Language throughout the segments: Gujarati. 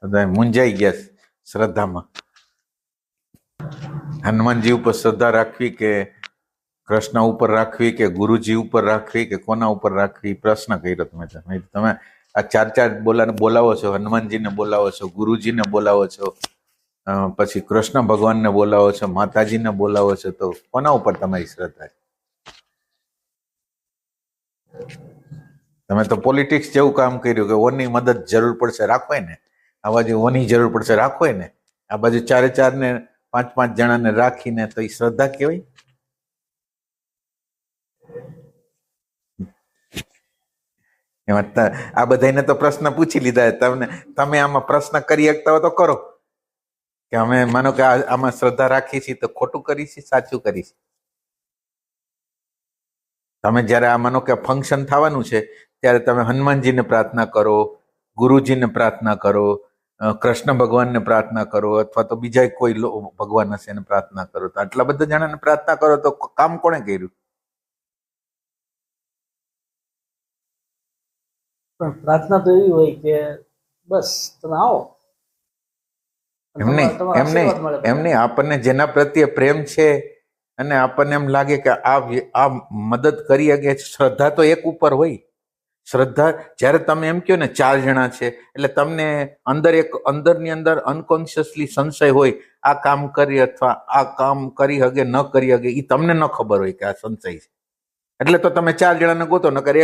મૂંઝાઈ ગયા શ્રદ્ધામાં. હનુમાનજી ઉપર શ્રદ્ધા રાખવી કે કૃષ્ણ ઉપર રાખવી કે ગુરુજી ઉપર રાખવી કે કોના ઉપર રાખવી, પ્રશ્ન કર્યો તમે આ ચાર બોલાવો છો, હનુમાનજીને બોલાવો છો, ગુરુજીને બોલાવો છો, પછી કૃષ્ણ ભગવાનને બોલાવો છો, માતાજીને બોલાવો છો, તો કોના ઉપર તમારી શ્રદ્ધા છે? તમે તો પોલિટિક્સ જેવું કામ કર્યું કે ઓની મદદ જરૂર પડશે રાખો ને, આ બાજુ ઓની જરૂર પડશે રાખો ને, આ બાજુ ચારે ને 5 જણાને રાખીને, તો એ શ્રદ્ધા કહેવાય? એમાં આ બધાને તો પ્રશ્ન પૂછી લીધા. તમે આમાં પ્રશ્ન કરી શકતા હો તો કરો કે અમે માનો કે આમાં શ્રદ્ધા રાખી છીએ તો ખોટું કરી છે, સાચું કરી છે. તમે જયારે આ માનો કે ફંક્શન થવાનું છે ત્યારે તમે હનુમાનજીને પ્રાર્થના કરો, ગુરુજીને પ્રાર્થના કરો, કૃષ્ણ ભગવાનને પ્રાર્થના કરો, અથવા તો બીજા કોઈ ભગવાન હશે એને પ્રાર્થના કરો. તો આટલા બધા જણાને પ્રાર્થના કરો તો કામ કોણે કર્યું? પણ પ્રાર્થના તો એવી હોય કે બસ તમે આવો. એમને આપણને જેના પ્રત્યે પ્રેમ છે અને આપણને એમ લાગે કે આ મદદ કરી શકે, શ્રદ્ધા તો એક ઉપર હોય. શ્રદ્ધા જ્યારે તમે એમ કહો ને 4 જણા છે એટલે તમને અંદરની અંદર અનકોન્શિયસલી સંશય હોય, આ કામ કરી અથવા આ કામ કરી હગે ન કરી હગે, એ તમને ન ખબર હોય કે આ સંશય છે. એટલે તો તમે 4 જણાને ગોતો, નકર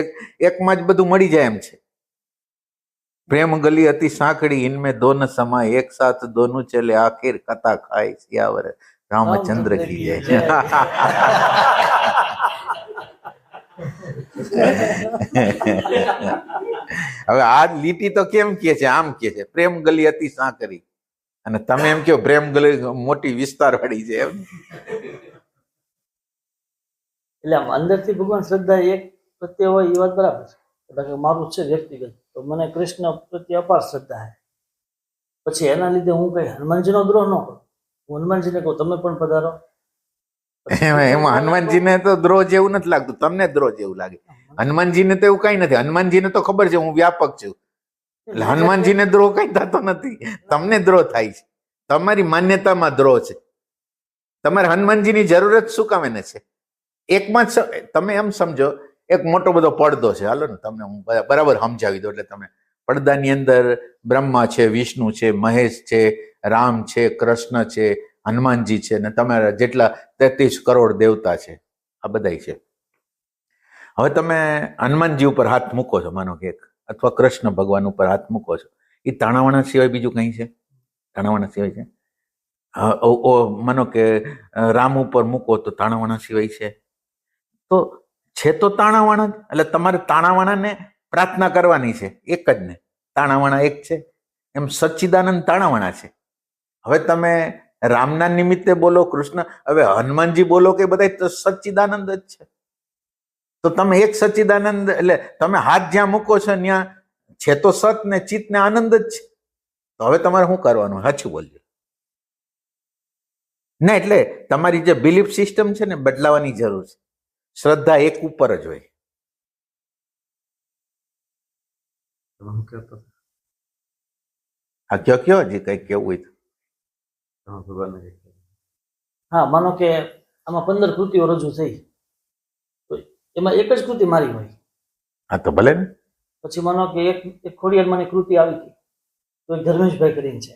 એકમાં જ બધું મળી જાય એમ છે. પ્રેમ ગલી અતિ સાંકડી, ઇનમે દો ન સમાય, એક સાથ દોનું ચલે, આખિર કથા ખાય સિયાવર રામચંદ્ર કી જય. હવે આ લીટી તો કેમ કે છે? આમ કે છે પ્રેમ ગલી અતિ સાંકડી, અને તમે એમ કહો પ્રેમ ગલી મોટી વિસ્તાર વાળી છે એમ. એટલે આમ અંદરથી ભગવાન શ્રદ્ધા એક પ્રત્યે હોય એ વાત બરાબર છે. મારું છે વ્યક્તિગત, તો મને કૃષ્ણ પ્રત્યે અપાર શ્રદ્ધા છે. પછી એના લીધે હું કઈ હનુમાનજીનો દ્રોહ ન કરું. હું હનુમાનજીને કહું તમે પણ પધારો. એમાં હનુમાનજીને તો દ્રોહ જેવું નથી લાગતું, તમને દ્રોહ જેવું લાગે. હનુમાનજીને તો એવું કઈ નથી. હનુમાનજીને તો ખબર છે હું વ્યાપક છું, એટલે હનુમાનજીને દ્રોહ કઈ થતો નથી. તમને દ્રોહ થાય છે, તમારી માન્યતામાં દ્રોહ છે. તમારે હનુમાનજીની જરૂરત શું કામ એને છે? એકમાં જ તમે એમ સમજો, એક મોટો બધો પડદો છે, હાલો ને તમને હું બરાબર સમજાવી દઉં. એટલે તમે પડદાની અંદર બ્રહ્મા છે, વિષ્ણુ છે, મહેશ છે, રામ છે, કૃષ્ણ છે, હનુમાનજી છે, ને તમારા જેટલા 33 કરોડ દેવતા છે, આ બધા છે. હવે તમે હનુમાનજી ઉપર હાથ મૂકો છો માનો કે, અથવા કૃષ્ણ ભગવાન ઉપર હાથ મૂકો છો, એ તાણાવાણા સિવાય બીજું કઈ છે? તાણાવાણા સિવાય છે? માનો કે રામ ઉપર મૂકો તો તાણાવાણા સિવાય છે? તો છે તો તાણાવાણા જ. એટલે તમારે તાણાવાણાને પ્રાર્થના કરવાની છે, એક જ ને. તાણાવાણા એક છે, એમ સચ્ચિદાનંદ તાણાવાણા છે. હવે તમે રામના નિમિત્તે બોલો, કૃષ્ણ, હવે હનુમાનજી બોલો કે બધા તો સચ્ચિદાનંદ જ છે. તો તમે એક સચ્ચિદાનંદ, એટલે તમે હાથ જ્યાં મૂકો છો ત્યાં છે તો સત ને ચિત્ત ને આનંદ જ છે. તો હવે તમારે શું કરવાનું? સાચું બોલજો ના. એટલે તમારી જે બિલીફ સિસ્ટમ છે ને બદલાવાની જરૂર છે. શ્રદ્ધા એક ઉપર જ હોય. હા, કયો હજી કઈ કેવું હોય તો. હા, માનો કે આમાં 15 કૃતિઓ રજૂ થઈ, તો એમાં એક જ કૃતિ મારી હોય. હા, તો ભલે ને. પછી માનો કે એક ખોડિયારમાંની કૃતિ આવી હતી, તો એક ધર્મેશભાઈ કરીને છે,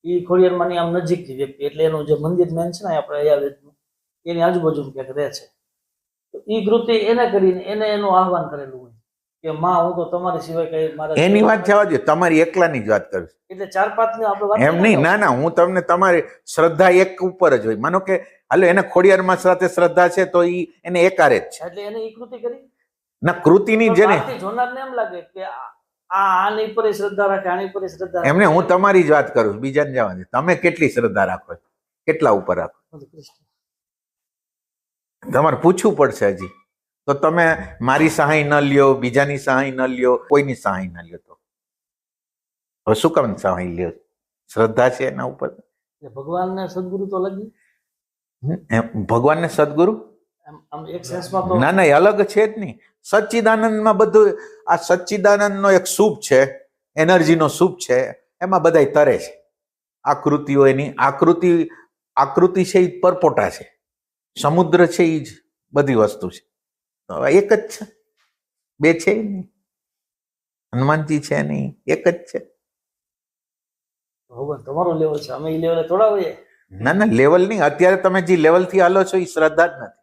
એ ખોડિયારમાંની આમ નજીકની વ્યક્તિ, એટલે એનું જે મંદિર મેન છે ને આપણે અયાવેદનું, એની આજુબાજુ ક્યાંક રહે છે. તો એ કૃતિ એને કરીને એને એનું આહવાન કરેલું હોય કે માં, હું તો તમારી સિવાય કઈ મારા. એની વાત જવા દો, તમારી એકલાની જ વાત કરું. એટલે 4-5 ની આપણે વાત એમ નહીં. ના, હું તમને તમારી શ્રદ્ધા એક ઉપર જ હોય. માનો કે હાલો એને ખોડિયારમાં સાથે શ્રદ્ધા છે તો એને એકારે જ છે, એટલે એને એ કૃતિ કરી ના. કૃતિની જેને જોનારને એમ લાગે કે આની પર શ્રદ્ધા રાખે, આની પર શ્રદ્ધા રાખે. એમને હું તમારી જ વાત કરું છું, બીજાને જવા દે. તમે કેટલી શ્રદ્ધા રાખો છો? કેટલા ઉપર રાખો? તમારે પૂછવું પડશે હજી. તો તમે મારી સહાય ન લ્યો, બીજાની સહાય ન લ્યો, કોઈની સહાય ન લ્યો, તો હવે શું કામ સહાય લ્યો? શ્રદ્ધા છે એના ઉપર. ભગવાનને સદગુરુ તો લાગી. ભગવાનને સદગુરુ એક સેન્સમાં તો ના, એ અલગ છે જ નહીં. સચ્ચિદાનંદમાં બધું, આ સચ્ચિદાનંદનો એક સૂપ છે, એનર્જીનો સૂપ છે, એમાં બધાય તરે છે. આકૃતિઓ એની આકૃતિ છે એ પરપોટા છે, સમુદ્ર છે એ જ બધી વસ્તુ છે. તો એક જ છે, બે છે નહીં. હનુમાનજી છે નહીં, એક જ છે. ભગવાન તમારો લેવલ છે, અમે એ લેવલે થોડા હોઈએ. ના ના, લેવલ નહીં. અત્યારે તમે જે લેવલ થી હાલો છો એ શ્રદ્ધા જ નથી.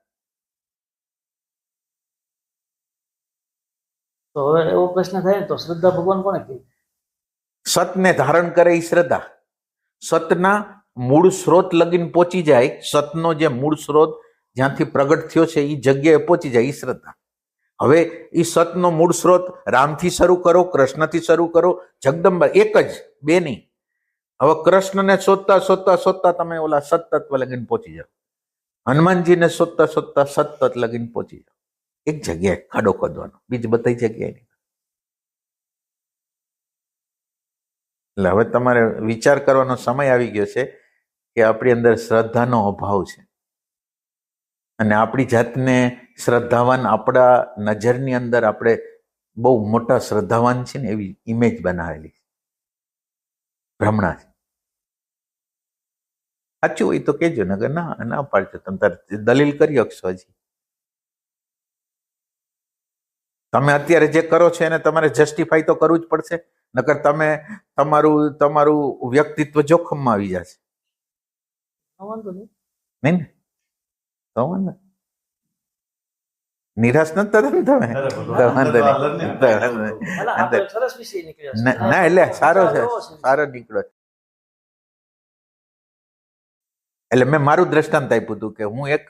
તો હવે એવો પ્રશ્ન થાય ને તો શ્રદ્ધા ભગવાન કોને કહે? સતને ધારણ કરે એ શ્રદ્ધા. સતના મૂળ સ્ત્રોત લગીને પહોંચી જાય, સતનો જે મૂળ સ્ત્રોત જ્યાંથી પ્રગટ થયો છે એ જગ્યાએ પહોંચી જાય એ શ્રદ્ધા. હવે એ સતનો મૂળ સ્ત્રોત રામથી શરૂ કરો, કૃષ્ણથી શરૂ કરો, જગદંબા એક જ, બે નહીં. હવે કૃષ્ણને શોધતા શોધતા શોધતા તમે ઓલા સતત્વ લગીને પહોંચી જાઓ. હનુમાનજીને શોધતા શોધતા સતત લગીને પહોંચી જાઓ. એક જગ્યાએ ખાડો ખોદવાનો, બીજી બધી જગ્યાએ નહીં. એટલે હવે તમારે વિચાર કરવાનો સમય આવી ગયો છે કે આપણી અંદર શ્રદ્ધાનો અભાવ છે અને આપણી જાતને શ્રદ્ધાવાન, આપણા નજરની અંદર આપણે બહુ મોટા શ્રદ્ધાવાન છે ને એવી ઇમેજ બનાવેલી છે. ભ્રમણા છે. સાચું હોય તો કેજો, નગર ના ના પાડજો. તમે તારે દલીલ કરી શકશો. હજી તમે અત્યારે જે કરો છો એને તમારે જસ્ટિફાઈ તો કરવું જ પડશે, નકર તમે તમારું વ્યક્તિત્વ જોખમમાં આવી જશે. વાંધો નહીં. નહીં ને? તો વાંધો નિરાશ નથી થતા ને તમે? આપણે સરસ વિષય નીકળ્યો છે. ના એટલે સારો છે, સારો નીકળ્યો. એટલે મેં મારું દ્રષ્ટાંત આપ્યું હતું કે હું એક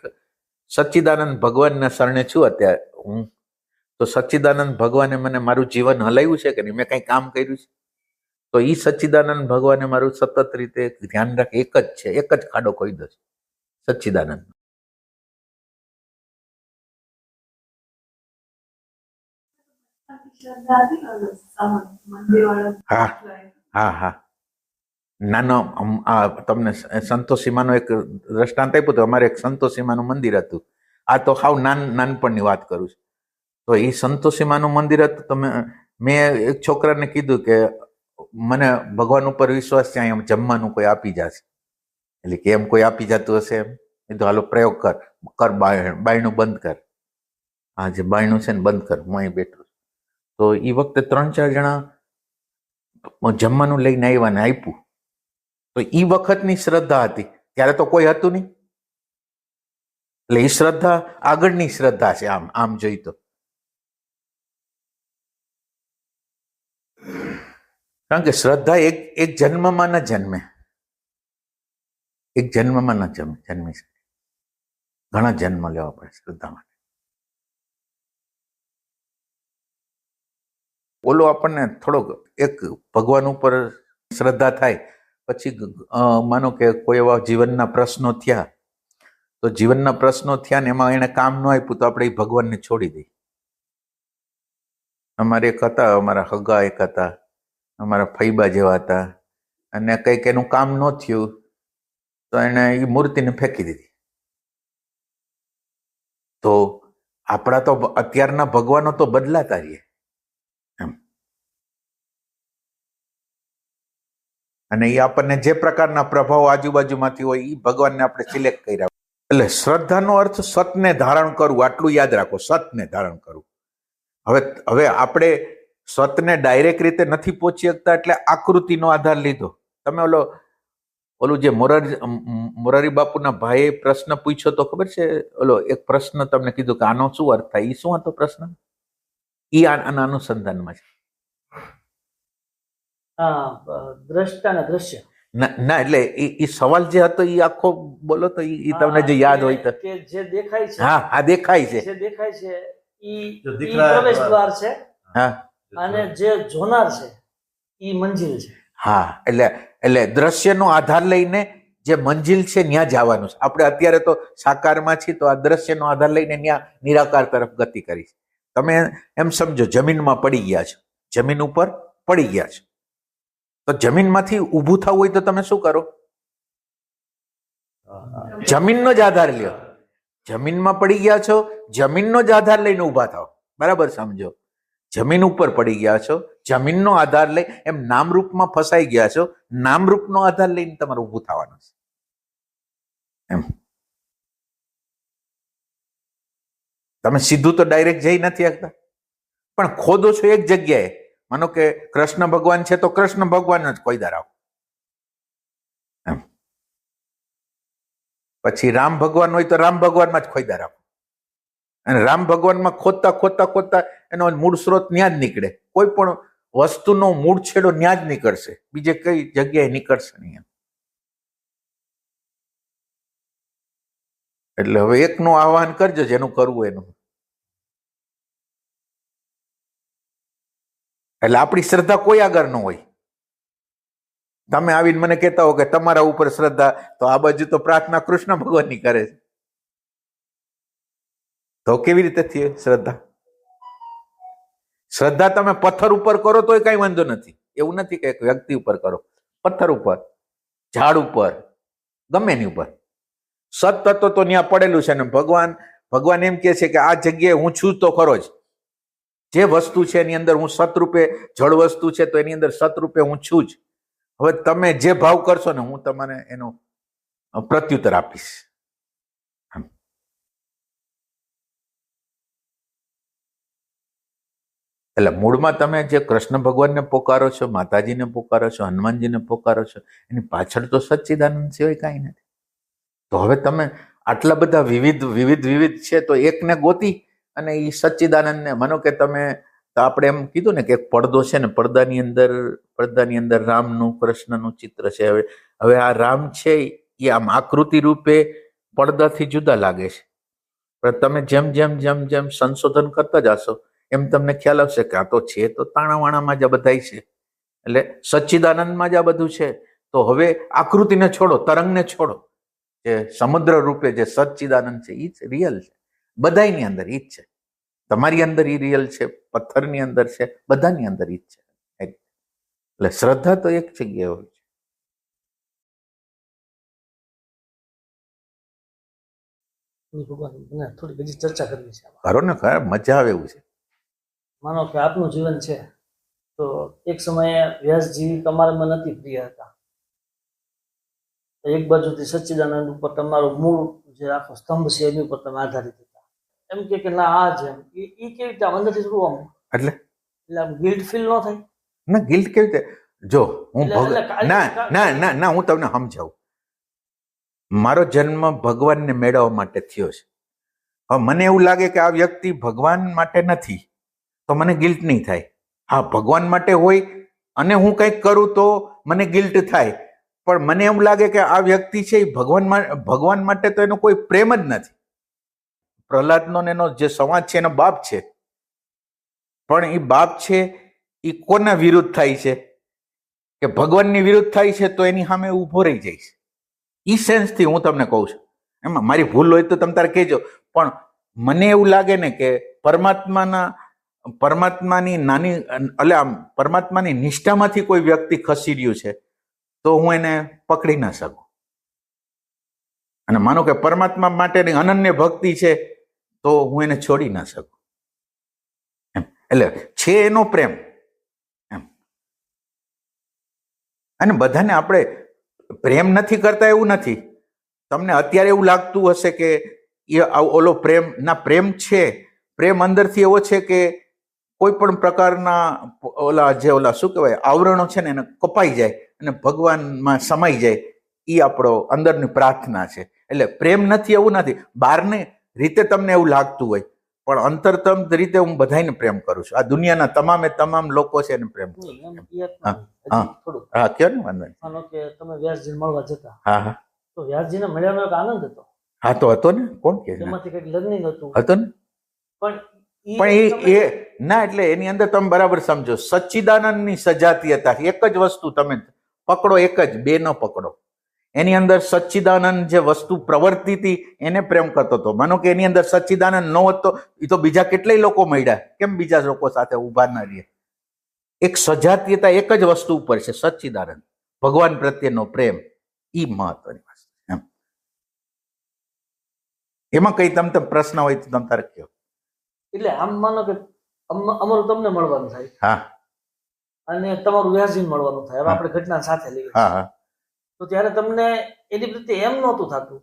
સચ્ચિદાનંદ ભગવાનના શરણે છું અત્યારે. હું તો સચ્ચિદાનંદ ભગવાને મને મારું જીવન હલાવ્યું છે કે નહીં, મેં કંઈ કામ કર્યું છે તો એ સચ્ચિદાનંદ ભગવાને મારું સતત રીતે ધ્યાન રાખે. એક જ છે, એક જ ખાડો ખોદ્યો છે સચ્ચિદાનંદ. હા હા હા. નાનો તમને સંતોષીમાનો એક દ્રષ્ટાંત આપ્યું હતું. અમારે એક સંતોષીમાનું મંદિર હતું. આ તો હાવ નાનપણની વાત કરું છું. તો એ સંતોષીમાનું મંદિર હતું. તો મેં એક છોકરાને કીધું કે મને ભગવાન ઉપર વિશ્વાસ છે, એમ જમવાનું કોઈ આપી જશે. એટલે કે એમ કોઈ આપી જતું હશે એમ. એ તો હાલો પ્રયોગ કર બાયણું બંધ કર. હા, જે બાયણું છે ને બંધ કર, હું અહીં બેઠું. તો એ વખતે 3-4 જણા જમવાનું લઈને આવ્યા ને આપ્યું. તો એ વખતની શ્રદ્ધા હતી, ત્યારે તો કોઈ હતું નહીં. એટલે એ શ્રદ્ધા આગળની શ્રદ્ધા છે. આમ જોઈ તો, કારણ કે શ્રદ્ધા એક જન્મમાં ન જન્મે, એક જન્મમાં ન જન્મી શકે. ઘણા જન્મ લેવા પડે શ્રદ્ધા માટે. ઓલો આપણને થોડોક એક ભગવાન ઉપર શ્રદ્ધા થાય પછી માનો કે કોઈ એવા જીવનના પ્રશ્નો થયા, તો જીવનના પ્રશ્નો થયા ને એમાં એને કામ ન આપ્યું તો આપણે એ ભગવાનને છોડી દઈએ. અમારે એક હતા, અમારા હગા એક હતા, અમારા ફૈબા જેવા હતા, અને કંઈક એનું કામ ન થયું તો એને એ મૂર્તિને ફેંકી દીધી. તો આપણા તો અત્યારના ભગવાનો તો બદલાતા રહીએ એમ, અને એ આપણને જે પ્રકારના પ્રભાવ આજુબાજુમાંથી હોય એ ભગવાનને આપણે સિલેક્ટ કર્યા. એટલે શ્રદ્ધાનો અર્થ સતને ધારણ કરવું, આટલું યાદ રાખો. સતને ધારણ કરવું. હવે આપણે સતને ડાયરેક્ટ રીતે નથી પહોંચી શકતા એટલે આકૃતિનો આધાર લીધો. તમે ઓલું જે મોરારી બાપુના ભાઈએ પ્રશ્ન પૂછ્યો તો ખબર છે? ઓલો એક પ્રશ્ન તમને કીધું કે આનો શું અર્થ થાય, એ શું હતો પ્રશ્ન? એ આના અનુસંધાનમાં છે. દ્રષ્ટા ને દ્રશ્ય. ના એટલે એ સવાલ જે હતો એ આખો બોલો તો એ તમને જે યાદ હોય તો. કે જે દેખાય છે, હા હા, દેખાય છે, જે દેખાય છે ઈ પ્રવેશ દ્વાર છે. હા, અને જે જોનાર છે ઈ મંજિલ છે. હા, એટલે દ્રશ્યનો આધાર લઈને જે મંજિલ છે ત્યાં જવાનું છે. આપણે અત્યારે તો સાકારમાં છીએ તો આ દ્રશ્યનો આધાર લઈને ત્યાં નિરાકાર તરફ ગતિ કરી છે. તમે એમ સમજો જમીનમાં પડી ગયા છો, જમીન ઉપર પડી ગયા છો, તો જમીનમાંથી ઊભું થવું હોય તો તમે શું કરો? જમીનનો જ આધાર લ્યો. જમીનમાં પડી ગયા છો, જમીનનો જ આધાર લઈને ઊભા થાવ. બરાબર સમજો. જમીન ઉપર પડી ગયા છો, જમીનનો આધાર લઈ એમ નામરૂપમાં ફસાઈ ગયા છો, નામરૂપનો આધાર લઈને તમારે ઊભું થવાનું છે એમ. તમે સીધું તો ડાયરેક્ટ જઈ નથી શકતા, પણ ખોદો છો એક જગ્યાએ. માનો કે કૃષ્ણ ભગવાન છે તો કૃષ્ણ ભગવાન જ ખોદા રાખો એમ. પછી રામ ભગવાન હોય તો રામ ભગવાનમાં જ ખોદા રાખો, અને રામ ભગવાનમાં ખોદતા ખોદતા ખોદતા એનો મૂળ સ્ત્રોત ન્યા જ નીકળે. કોઈ પણ વસ્તુનો મૂળ છેડો ન્યા જ નીકળશે, બીજે કઈ જગ્યાએ નીકળશે નહીં. એટલે હવે એકનું આહ્વાન કરજો, જેનું કરવું એનું. એટલે આપણી શ્રદ્ધા કોઈ આગળ ન હોય. તમે આવીને મને કહેતા હો કે તમારા ઉપર શ્રદ્ધા, તો આ બાજુ તો પ્રાર્થના કૃષ્ણ ભગવાનની કરે છે, તો કેવી રીતે થઈ શ્રદ્ધા? શ્રદ્ધા તમે પથ્થર ઉપર કરો તોય કઈ વાંધો નથી. એવું નથી કે એક વ્યક્તિ ઉપર કરો, પથ્થર ઉપર, ઝાડ ઉપર, ગમે એની ઉપર. સતત્વ તો ત્યાં પડેલું છે ને ભગવાન એમ કે છે કે આ જગ્યાએ હું છું તો ખરો જ. જે વસ્તુ છે એની અંદર હું સતરૂપે, જળ વસ્તુ છે તો એની અંદર સતરૂપે હું છું જ. હવે તમે જે ભાવ કરશો ને હું તમને એનો પ્રત્યુત્તર આપીશ. એટલે મૂળમાં તમે જે કૃષ્ણ ભગવાનને પોકારો છો, માતાજીને પોકારો છો, હનુમાનજીને પોકારો છો, એની પાછળ તો સચ્ચિદાનંદ સિવાય કાંઈ નથી. તો હવે તમે આટલા બધા વિવિધ છે તો એકને ગોતી અને એ સચ્ચિદાનંદને, માનો કે તમે, તો આપણે એમ કીધું ને કે એક પડદો છે ને, પડદાની અંદર રામનું, કૃષ્ણનું ચિત્ર છે. હવે આ રામ છે એ આમ આકૃતિ રૂપે પડદાથી જુદા લાગે છે, પણ તમે જેમ જેમ જેમ જેમ સંશોધન કરતા જશો એમ તમને ખ્યાલ આવશે કે આ તો છે તો તાણાવાણામાં જ આ બધાય છે, એટલે સચ્ચિદાનંદમાં જ આ બધું છે. તો હવે આકૃતિને છોડો, તરંગને છોડો, જે સમુદ્ર રૂપે જે સચ્ચિદાનંદ છે એ જ રિયલ છે. બધાની અંદર ઈ જ છે. તમારી અંદર ઈ રિયલ છે, પથ્થરની અંદર છે, બધાની અંદર ઈ જ છે. એટલે શ્રદ્ધા તો એક જગ્યાએ હોય છે. ભગવાન થોડી બધી ચર્ચા કરવી છે. કરો ને, મજા આવે એવું છે. માનો કે આપનું જીવન છે તો એક સમયે વ્યાસજી તમારામાં નથી પ્રિય હતા, એક બાજુથી સચ્ચિદાનંદ ઉપર તમારો મૂળ જે આખો સ્તંભ છે એની ઉપર તમે આધારિત હતા. એમ કે ના આ જ એમ એ કેવી રીતે અંદરથી શું આમ એટલે આમ ગિલ્ટ ફીલ ન થાય? ના, ગિલ્ટ કેવી રીતે? જો હું ના હું તમને સમજાવું. મારો જન્મ ભગવાનને મેળવવા માટે થયો છે. હવે મને એવું લાગે કે આ વ્યક્તિ ભગવાન માટે નથી તો મને ગિલ્ટ નહીં થાય. હા, ભગવાન માટે હોય અને હું કંઈક કરું તો મને ગિલ્ટ થાય, પણ મને એમ લાગે કે આ વ્યક્તિ છે એ ભગવાન માટે તો એનો કોઈ પ્રેમ જ નથી. પ્રહલાદનો એનો જે સંવાદ છે એનો બાપ છે, પણ એ બાપ છે એ કોના વિરુદ્ધ થાય છે? કે ભગવાનની વિરુદ્ધ થાય છે, તો એની સામે ઊભો રહી જાય છે. ઈ સેન્સથી હું તમને કહું છું. એમાં મારી ભૂલ હોય તો તમે તારે કહેજો, પણ મને એવું લાગે ને કે પરમાત્માની નાની, એટલે આમ પરમાત્માની નિષ્ઠામાંથી કોઈ વ્યક્તિ ખસી રહ્યું છે તો હું એને પકડી ના શકું. અને માનો કે પરમાત્મા માટેની અનન્ય ભક્તિ છે તો હું એને છોડી ના શકું. એટલે છે એનો પ્રેમ એમ. અને બધાને આપણે પ્રેમ નથી કરતા એવું નથી. તમને અત્યારે એવું લાગતું હશે કે એ ઓલો પ્રેમ ના, પ્રેમ છે, પ્રેમ અંદરથી એવો છે કે કોઈ પણ પ્રકારના ઓલા શું કહેવાય આવરણો છે ને એને કપાઈ જાય અને ભગવાનમાં સમાઈ જાય, એ આપણો અંદરની પ્રાર્થના છે. એટલે પ્રેમ નથી એવું નથી. બહારની રીતે તમને એવું લાગતું હોય, પણ અંતરતમ રીતે હું બધાને પ્રેમ કરું છું. આ દુનિયાના તમામ લોકો છે એને પ્રેમ કરું છું. હા, કયો ને, વાંધો નહીં. માનો કે તમે વ્યાસજીને મળવા જતા, હા, તો વ્યાસજીને મળ્યાનો એક આનંદ હતો. હા, તો હતો ને, કોણ કે એમાંથી કંઈક લર્નિંગ હતું, હતો ને. પણ એ ના, એટલે એની અંદર તમે બરાબર સમજો, સચ્ચિદાનંદની સજાતીયતા એક જ વસ્તુ તમે પકડો, એક જ, બે ન પકડો. એની અંદર સચ્ચિદાનંદ જે વસ્તુ પ્રવર્તી હતી એને પ્રેમ કરતો હતો. માનો કે એની અંદર સચ્ચિદાનંદ ન હોત તો એ તો બીજા કેટલાય લોકો મળ્યા, કેમ બીજા લોકો સાથે ઉભા ના રહીએ? એક સજાતીયતા એક જ વસ્તુ ઉપર છે, સચ્ચિદાનંદ, ભગવાન પ્રત્યેનો પ્રેમ. ઈ મહત્વની વસ્તુ એમ. એમાં કઈ તમને પ્રશ્ન હોય તો તમે તારે કહો. એટલે આમ માનો કે અમારું તમને મળવાનું થાય હા અને તમારું વ્યાસજીને મળવાનું થાય. હવે આપણે ઘટના સાથે લઈએ હા હા તો ત્યારે તમને એની પ્રત્યે એમ નહોતું થતું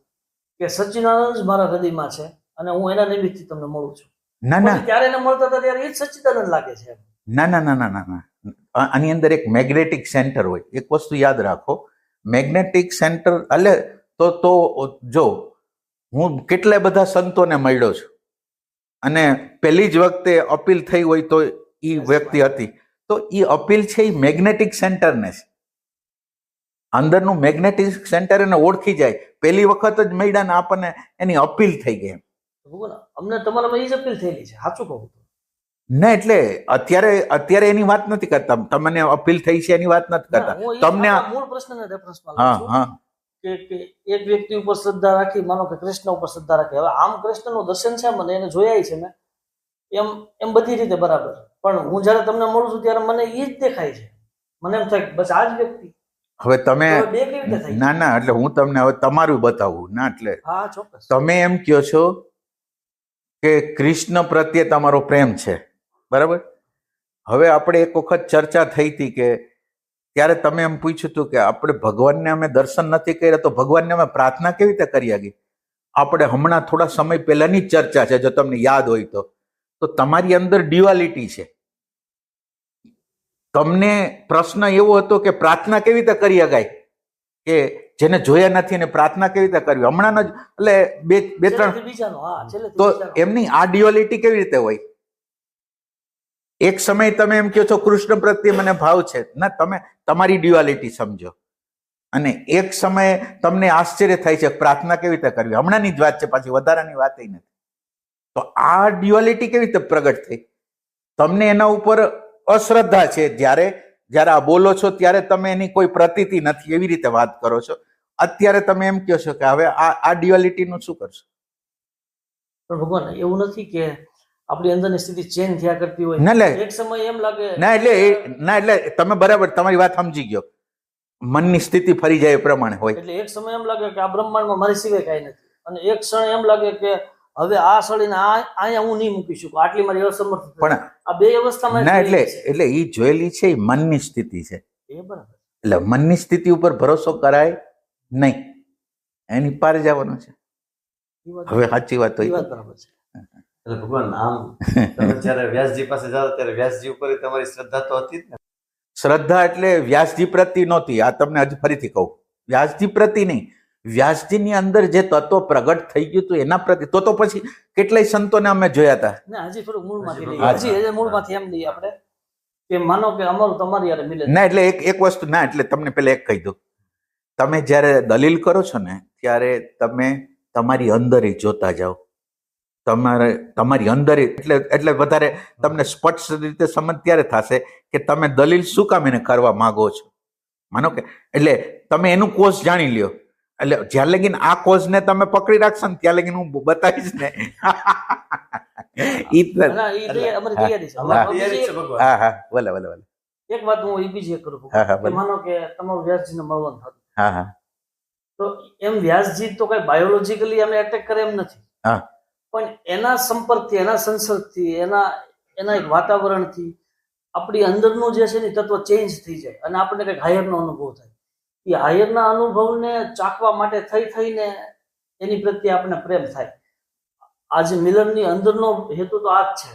કે સચ્ચિદાનંદ જ મારા હૃદયમાં છે અને હું એના નિમિત્તથી તમને મળું છું. ના ના પછી ત્યારે એને મળતા હતા ત્યારે એ જ સચ્ચિદાનંદ લાગે છે. ના ના ના ના ના ના આની અંદર એક મેગ્નેટિક સેન્ટર હોય. એક વસ્તુ યાદ રાખો, મેગ્નેટિક સેન્ટર એટલે તો જો હું કેટલાય બધા સંતોને મળ્યો છું અને પહેલી જ વખતે અપીલ થઈ હોય તો એ વ્યક્તિ હતી, તો એ અપીલ છે એ મેગ્નેટિક સેન્ટરને છે. અંદરનું મેગ્નેટિક સેન્ટર એને ઓળખી જાય. પહેલી વખત જ મળ્યા ને આપણને એની અપીલ થઈ ગઈ. ભગવાન અમને તમારામાં એ જ અપીલ થયેલી છે, સાચું કહું તો. ના એટલે અત્યારે એની વાત નથી કરતા. તમને અપીલ થઈ છે એની વાત નથી કરતા. હું એ તમને આપણા મૂળ પ્રશ્નને રેફરન્સમાં હા લઉં છું હા કે એક વ્યક્તિ ઉપર શ્રદ્ધા રાખી, માનો કે કૃષ્ણ ઉપર શ્રદ્ધા રાખી. હવે આમ કૃષ્ણનું દર્શન છે મને, એને જોયા છે મેં, એમ બધી રીતે બરાબર. પણ હું જયારે તમને મળું છું ત્યારે મને એ જ દેખાય છે. મને એમ થાય કે બસ આ જ વ્યક્તિ. હવે તમે તો બે કેવી રીતે થઈ? ના ના એટલે હું તમને હવે તમારું બતાવું ના. એટલે હા ચોક્કસ. તમે એમ કહો છો કે કૃષ્ણ પ્રત્યે તમારો પ્રેમ છે, બરાબર. હવે આપણે એક વખત ચર્ચા થઈ હતી કે ત્યારે તમે એમ પૂછ્યું હતું કે આપણે ભગવાનને અમે દર્શન નથી કર્યા તો ભગવાનને અમે પ્રાર્થના કેવી રીતે કરી શકીએ. આપણે હમણાં થોડા સમય પહેલાની જ ચર્ચા છે, જો તમને યાદ હોય તો તમારી અંદર ડ્યુઆલિટી છે. તમને પ્રશ્ન એવો હતો કે પ્રાર્થના કેવી રીતે કરી શકાય, કે જેને જોયા નથી એને પ્રાર્થના કેવી રીતે કરવી. હમણાં જ એટલે બે ત્રણ છેલ્લેથી બીજાનો, હા, છેલ્લેથી તો બીજાનો. એમની આ ડ્યુઆલિટી કેવી રીતે હોય. એક સમય તમે એમ કહો છો કૃષ્ણ પ્રત્યે મને ભાવ છે, ના તમે તમારી ડ્યુઆલિટી સમજો. અને એક સમયે તમને આશ્ચર્ય થાય છે પ્રાર્થના કેવી રીતે કરવી. હમણાંની જ વાત છે, પાછી વધારાની વાત નથી. તો આ ડ્યુઆલિટી કેવી રીતે પ્રગટ થઈ. તમને એના ઉપર અશ્રદ્ધા છે. જ્યારે આ બોલો છો ત્યારે તમે એની કોઈ પ્રતીતિ નથી એવી રીતે વાત કરો છો. અત્યારે તમે એમ કહો છો કે હવે આ ડ્યુઆલિટીનું શું કરશો. પણ ભગવાન એવું નથી કે આપણી અંદરની સ્થિતિ ચેન્જ થયા કરતી હોય. ના લે એક સમય એમ લાગે ના એટલે તમે બરાબર તમારી વાત સમજી ગયો. મનની સ્થિતિ ફરી જાય એ પ્રમાણે હોય. એટલે એક સમય એમ લાગે કે આ બ્રહ્માંડમાં મારી સિવાય કાંઈ નથી, અને એક ક્ષણ એમ લાગે કે હવે આ સળીને અહીંયા હું નહીં મૂકી શકું, આટલી મારી અસમર્થ. પણ આ બે અવસ્થામાં ના એટલે એ જોયેલી છે એ મનની સ્થિતિ છે. એ બરાબર. એટલે મનની સ્થિતિ ઉપર ભરોસો કરાય નહીં, એની પાર જવાનું છે. હવે સાચી વાત એ હોય. વાત બરાબર છે. એટલે ભગવાન આમ તમે જયારે વ્યાસજી પાસે જાઓ ત્યારે વ્યાસજી ઉપર તમારી શ્રદ્ધા તો હતી જ ને. શ્રદ્ધા એટલે વ્યાસજી પ્રતિ નહોતી. આ તમને હજી ફરીથી કહું, વ્યાસજી પ્રતિ નહીં, વ્યાસજીની અંદર જે તત્વ પ્રગટ થઈ ગયું હતું એના પ્રતિ. તો પછી કેટલાય સંતોને અમે જોયા હતા. ના હજી થોડું મૂળમાંથી લઈએ. હા. હજી મૂળમાંથી એમ લઈએ આપણે કે માનો કે અમારું તમારી યારે મિલે. ના એટલે એક વસ્તુ ના એટલે તમને પેલા એક કહી દઉં. તમે જ્યારે દલીલ કરો છો ને ત્યારે તમે તમારી અંદર જોતા જાઓ. તમારી અંદર એટલે વધારે તમને સ્પષ્ટ રીતે સમજ ત્યારે થશે કે તમે દલીલ શું કામ એને કરવા માંગો છો. માનો કે એટલે તમે એનું કોઝ જાણી લ્યો. એટલે જ્યાં લગીને આ કોઝ ને તમે પકડી રાખશો ને ત્યાં લગીને હું બતાવીશ ને. ના, એ અમારી તૈયારી છે. અમારી તૈયારી છે ભગવાન. હા હા ભલે. એક વાત હું એ બીજી એક કરું હા, હા, કે ભલે. માનો કે તમારું વ્યાસજીને મળવાનું થતું, હા હા તો એમ વ્યાસજી તો કઈ બાયોલોજીકલી અમે એટેક કરે એમ નથી, હા પણ એના સંપર્કથી, એના સંસર્ગથી, એના એક વાતાવરણથી આપણી અંદરનું જે છે ને તત્વ ચેન્જ થઈ જાય અને આપણને કંઈક હાયરનો અનુભવ થાય. એ હાયરના અનુભવને ચાખવા માટે થઈને એની પ્રત્યે આપણને પ્રેમ થાય. આજે મિલનની અંદરનો હેતુ તો આ જ છે.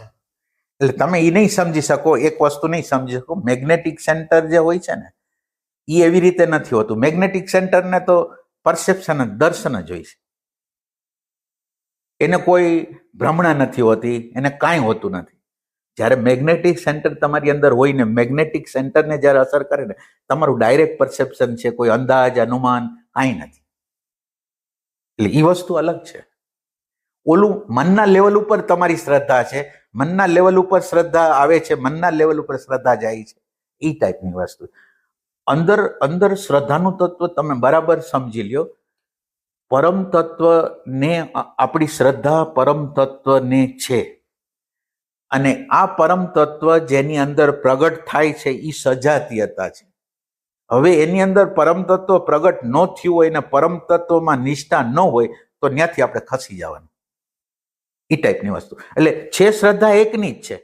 એટલે તમે એ નહીં સમજી શકો, એક વસ્તુ નહીં સમજી શકો. મેગ્નેટિક સેન્ટર જે હોય છે ને એ એવી રીતે નથી હોતું. મેગ્નેટિક સેન્ટરને તો પરસેપ્શન દર્શન જ હોય છે. એને કોઈ ભ્રમણા નથી હોતી, એને કાંઈ હોતું નથી. જ્યારે મેગ્નેટિક સેન્ટર તમારી અંદર હોય ને, મેગ્નેટિક સેન્ટરને જ્યારે અસર કરે ને, તમારું ડાયરેક્ટ પરસેપ્શન છે, કોઈ અંદાજ અનુમાન કાંઈ નથી. એટલે એ વસ્તુ અલગ છે. ઓલું મનના લેવલ ઉપર તમારી શ્રદ્ધા છે, મનના લેવલ ઉપર શ્રદ્ધા આવે છે, મનના લેવલ ઉપર શ્રદ્ધા જાય છે, એ ટાઈપની વસ્તુ. અંદર શ્રદ્ધાનું તત્વ તમે બરાબર સમજી લ્યો. પરમ તત્વને આપણી શ્રદ્ધા પરમ તત્વને છે, અને આ પરમ તત્વ જેની અંદર પ્રગટ થાય છે એ સજાતીયતા છે. હવે એની અંદર પરમ તત્વ પ્રગટ ન થયું હોય ને પરમ તત્વમાં નિષ્ઠા ન હોય તો ત્યાંથી આપણે ખસી જવાનું, એ ટાઈપની વસ્તુ. એટલે છે શ્રદ્ધા એકની જ છે,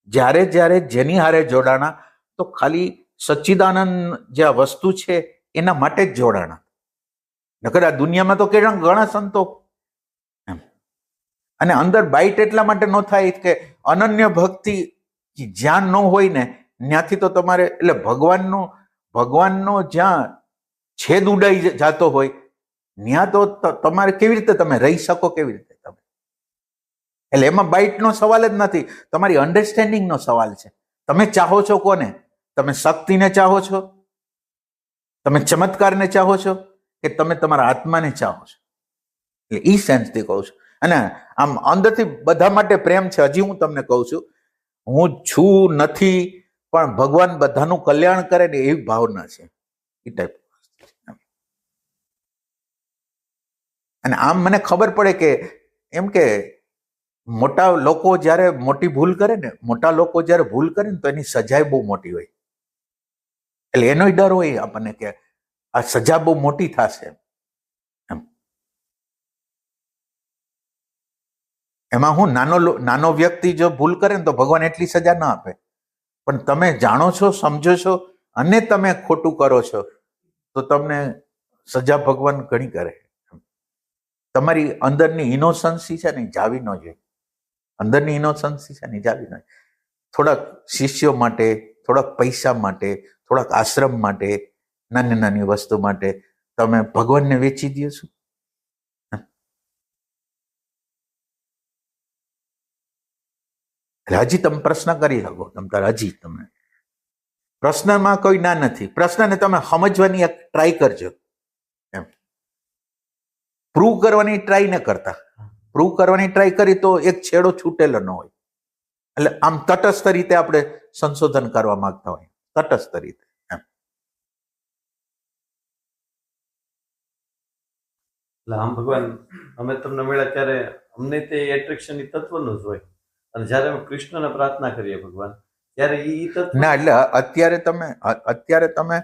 જ્યારે જ્યારે જેની હારે જોડાણા તો ખાલી સચ્ચિદાનંદ જે આ વસ્તુ છે એના માટે જ જોડાણા. નકર આ દુનિયામાં તો ઘણા સંતો એમ. અને અંદર બાઇટ એટલા માટે ન થાય કે અનન્ય ભક્તિ જ્યાં ન હોય ને ત્યાંથી તો તમારે એટલે ભગવાનનો જ્યાં છેદ ઉડાઈ જતો હોય ત્યાં તો તમારે કેવી રીતે તમે રહી શકો, કેવી રીતે તમે? એટલે એમાં બાઇટનો સવાલ જ નથી, તમારી અન્ડરસ્ટેન્ડિંગનો સવાલ છે. તમે ચાહો છો કોને? તમે શક્તિને ચાહો છો, તમે ચમત્કારને ચાહો છો, કે તમે તમારા આત્માને ચાહો છો? એટલે એ સેન્સથી કહું છું. અને આમ અંદરથી બધા માટે પ્રેમ છે. હજી હું તમને કહું છું, હું છું નથી, પણ ભગવાન બધાનું કલ્યાણ કરે ને એવી ભાવના છે, એ ટાઈપ. અને આમ મને ખબર પડે કે એમ કે મોટા લોકો જ્યારે મોટી ભૂલ કરે ને, મોટા લોકો જ્યારે ભૂલ કરે ને તો એની સજાએ બહુ મોટી હોય. એટલે એનોય ડર હોય આપણને કે આ સજા બહુ મોટી થશે એમ. એમાં હું નાનો વ્યક્તિ જો ભૂલ કરે ને તો ભગવાન એટલી સજા ના આપે, પણ તમે જાણો છો, સમજો છો અને તમે ખોટું કરો છો તો તમને સજા ભગવાન ઘણી કરે. તમારી અંદરની ઇનોસન્સી છે ને જાવી ન જોઈએ. અંદરની ઇનોસન્સી છે ને જાવી ન જોઈએ. થોડાક શિષ્યો માટે, થોડાક પૈસા માટે, થોડાક આશ્રમ માટે, નાની નાની વસ્તુ માટે તમે ભગવાનને વેચી દો છો. એટલે હજી તમે પ્રશ્ન કરી શકો, હજી તમે પ્રશ્નમાં કોઈ ના નથી. પ્રશ્નને તમે સમજવાની એક ટ્રાય કરજો. એમ પ્રૂવ કરવાની ટ્રાય ન કરતા. પ્રૂવ કરવાની ટ્રાય કરી તો એક છેડો છૂટેલો ન હોય. એટલે આમ તટસ્થ રીતે આપણે સંશોધન કરવા માંગતા હોય, તટસ્થ રીતે. એટલે આમ ભગવાન અમે તમને મળ્યા ત્યારે અમને તે એટ્રેક્શન તત્વનું જ હોય, અને જ્યારે અમે કૃષ્ણને પ્રાર્થના કરીએ ભગવાન ત્યારે એ તત્વ ના, એટલે અત્યારે તમે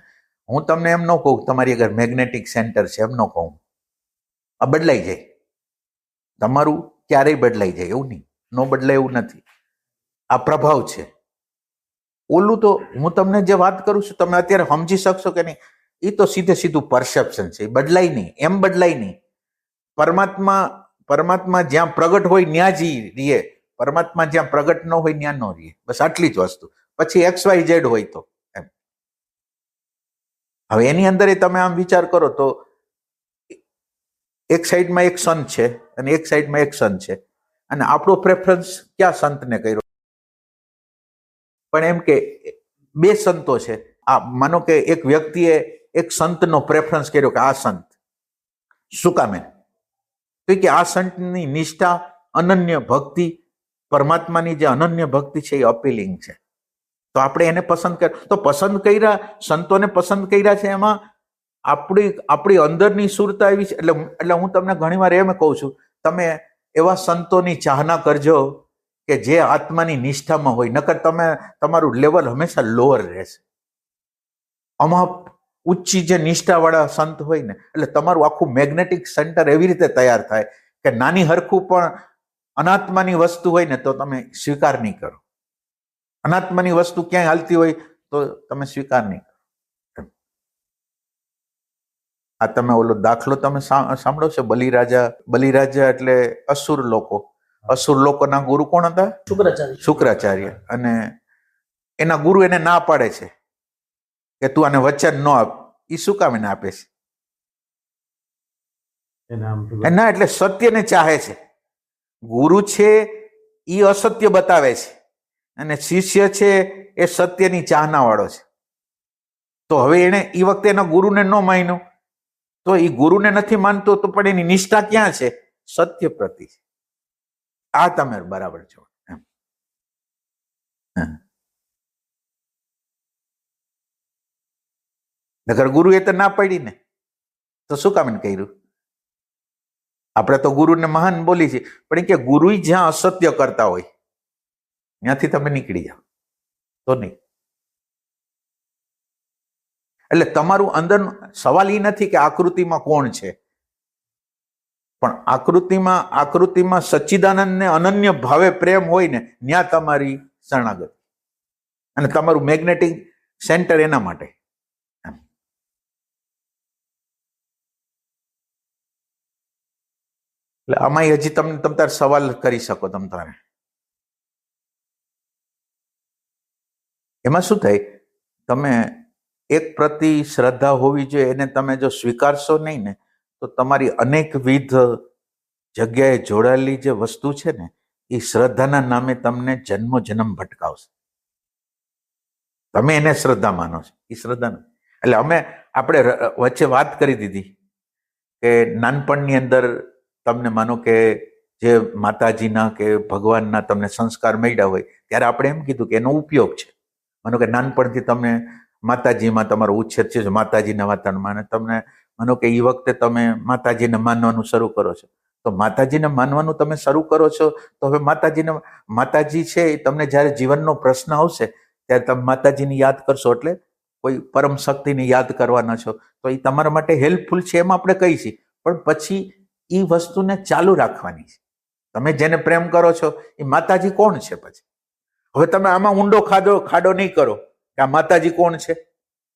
હું તમને એમ ન કહું તમારી અગર મેગ્નેટિક સેન્ટર છે, એમ ન કહું. આ બદલાઈ જાય, તમારું ક્યારેય બદલાઈ જાય એવું નહીં, ન બદલાય એવું નથી. આ પ્રભાવ છે. ઓલું તો હું તમને જે વાત કરું છું તમે અત્યારે સમજી શકશો કે નહીં, એ તો સીધું પરસેપ્શન છે. એ બદલાય નહીં, એમ બદલાય નહીં. પરમાત્મા જ્યાં પ્રગટ હોય ત્યાં જ રીએ, પરમાત્મા જ્યાં પ્રગટ ન હોય ત્યાં ન રીએ. બસ આટલી જ વસ્તુ. પછી XYZ હોય તો એમ. હવે એની અંદર તમે આમ વિચાર કરો તો એક સાઈડમાં એક સંત છે અને એક સાઈડમાં એક સંત છે, અને આપણો પ્રેફરન્સ ક્યાં સંતને કર્યો? પણ એમ કે બે સંતો છે. આ માનો કે એક વ્યક્તિએ એક સંતનો પ્રેફરન્સ કર્યો કે આ સંત. શું કામે? તો કે આ સંતની નિષ્ઠા, અનન્ય ભક્તિ, પરમાત્માની જે અનન્ય ભક્તિ છે એ અપીલિંગ છે, તો આપણે એને પસંદ તો પસંદ કર્યા, સંતોને પસંદ કર્યા છે. એમાં આપણી અંદરની સુરતા એવી છે. એટલે હું તમને ઘણીવાર એમ કહું છું, તમે એવા સંતોની ચાહના કરજો કે જે આત્માની નિષ્ઠામાં હોય, નકર તમારું લેવલ હંમેશા લોઅર રહેશે. આમાં ઊંચી જે નિષ્ઠાવાળા સંત હોય ને, એટલે તમારું આખું મેગ્નેટિક સેન્ટર એવી રીતે તૈયાર થાય કે નાની હરખું પણ અનાત્માની વસ્તુ હોય ને તો તમે સ્વીકાર નહીં કરો. અનાત્માની વસ્તુ ક્યાંય હાલતી હોય તો તમે સ્વીકાર નહીં કરો. આ તમે ઓલો દાખલો તમે સાંભળો છો, બલિરાજા એટલે અસુર લોકો. અસુર લોકોના ગુરુ કોણ હતા? શુક્રાચાર્ય. અને એના ગુરુ એને ના પાડે છે કે તું આને વચન ન આપ. એ શું કામ એને આપે છે? ના, એટલે સત્યને ચાહે છે. ગુરુ છે એ અસત્ય બતાવે છે અને શિષ્ય છે એ સત્યની ચાહના વાળો છે. તો હવે એને એ વખતે એના ગુરુને ન માન્યું તો એ ગુરુને નથી માનતો તો પણ એની નિષ્ઠા ક્યાં છે? સત્ય પ્રતિ. આ તમે બરાબર છો એમ. નગર ગુરુએ તો ના પાડી ને, તો શું કામ કર્યું? આપણે તો ગુરુને મહાન બોલી છે, પણ એ કે ગુરુ જ્યાં અસત્ય કરતા હોય ત્યાંથી તમે નીકળી જાઓ તો નહીં. એટલે તમારું અંદર સવાલ એ નથી કે આકૃતિમાં કોણ છે, પણ આકૃતિમાં સચ્ચિદાનંદ ને અનન્ય ભાવે પ્રેમ હોય ને ત્યાં તમારી શરણાગતિ. અને તમારું મેગ્નેટિક સેન્ટર એના માટે. એટલે આમાં હજી તમ તાર સવાલ કરી શકો તારે. એમાં શું થાય, તમે એક પ્રતિ શ્રદ્ધા હોવી જોઈએ, એને તમે જો સ્વીકારશો નહીં ને તો તમારી અનેકવિધ જગ્યાએ જોડાયેલી જે વસ્તુ છે ને એ શ્રદ્ધાના નામે તમને જન્મો જન્મ ભટકાવશે. તમે એને શ્રદ્ધા માનો છો, એ શ્રદ્ધા નથી. એટલે આપણે વચ્ચે વાત કરી દીધી કે નાનપણની અંદર તમને માનો કે જે માતાજીના કે ભગવાનના તમને સંસ્કાર મળ્યા હોય ત્યારે આપણે એમ કીધું કે એનો ઉપયોગ છે. માનો કે નાનપણથી તમને માતાજીમાં તમારો ઉછેર છે, માતાજીના વાતાવરણમાં, તમને માનો કે એ વખતે તમે માતાજીને માનવાનું શરૂ કરો છો, તો માતાજીને માનવાનું તમે શરૂ કરો છો તો હવે માતાજી છે એ તમને જ્યારે જીવનનો પ્રશ્ન આવશે ત્યારે તમે માતાજીને યાદ કરશો, એટલે કોઈ પરમ શક્તિને યાદ કરવાના છો, તો એ તમારા માટે હેલ્પફુલ છે એમ આપણે કહી છીએ. પણ પછી એ વસ્તુને ચાલુ રાખવાની છે. તમે જેને પ્રેમ કરો છો એ માતાજી કોણ છે? પછી હવે તમે આમાં ઊંડો ખાડો નહીં કરો કે આ માતાજી કોણ છે,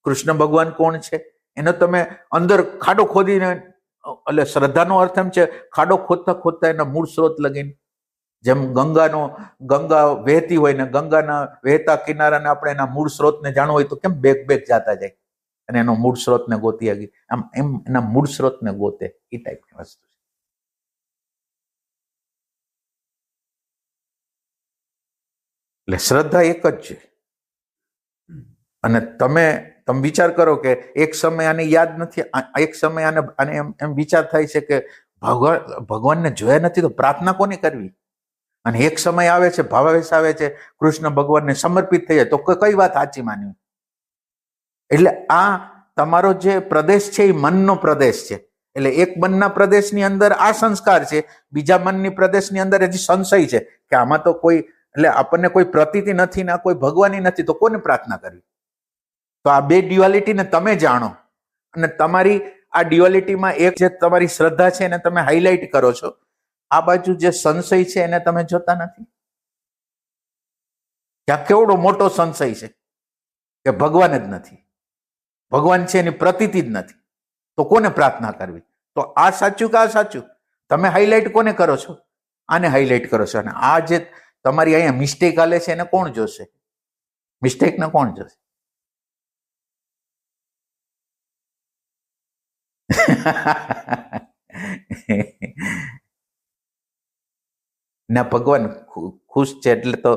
કૃષ્ણ ભગવાન કોણ છે, એનો તમે અંદર ખાડો ખોદીને, એટલે શ્રદ્ધાનો અર્થ એમ છે ખાડો ખોદતા ખોદતા એના મૂળ સ્ત્રોત લગીને, જેમ ગંગા વહેતી હોય ને ગંગાના વહેતા કિનારાને આપણે એના મૂળ સ્ત્રોતને જાણવું હોય તો કેમ બેક જાતા જાય અને એનો મૂળ સ્ત્રોતને ગોતી આવી, આમ એમ એના મૂળ સ્ત્રોતને ગોતે, એ ટાઈપની વસ્તુ છે. એટલે શ્રદ્ધા એક જ છે. અને તમે વિચાર કરો કે એક સમય આને યાદ નથી, એક સમય આને એમ વિચાર થાય છે કે ભગવાનને જોયા નથી તો પ્રાર્થના કોને કરવી, અને એક સમય આવે છે ભાવાવેશ આવે છે કૃષ્ણ ભગવાનને સમર્પિત થઈ જાય તો કઈ વાત સાચી માનવી? એટલે આ તમારો જે પ્રદેશ છે એ મનનો પ્રદેશ છે. એટલે એક મનના પ્રદેશની અંદર આ સંસ્કાર છે, બીજા મનની પ્રદેશની અંદર હજી સંશય છે કે આમાં તો કોઈ, એટલે આપણને કોઈ પ્રતીતિ નથી ને કોઈ ભગવાન નથી તો કોને પ્રાર્થના કરવી? તો આ બે ડ્યુઆલિટીને તમે જાણો, અને તમારી આ ડ્યુઆલિટીમાં એક જે તમારી શ્રદ્ધા છે એને તમે હાઇલાઇટ કરો છો, આ બાજુ જે સંશય છે એને તમે જોતા નથી. ત્યાં કેવડો મોટો સંશય છે કે ભગવાન જ નથી, ભગવાન છે એની પ્રતીતિ જ નથી, તો કોને પ્રાર્થના કરવી? તો આ સાચું કે આ સાચું? તમે હાઇલાઇટ કોને કરો છો? આને હાઇલાઇટ કરો છો. અને આ જે તમારી અહીંયા મિસ્ટેક હાલે છે એને કોણ જોશે? મિસ્ટેકને કોણ જોશે? ના, ભગવાન ખુશ છે એટલે તો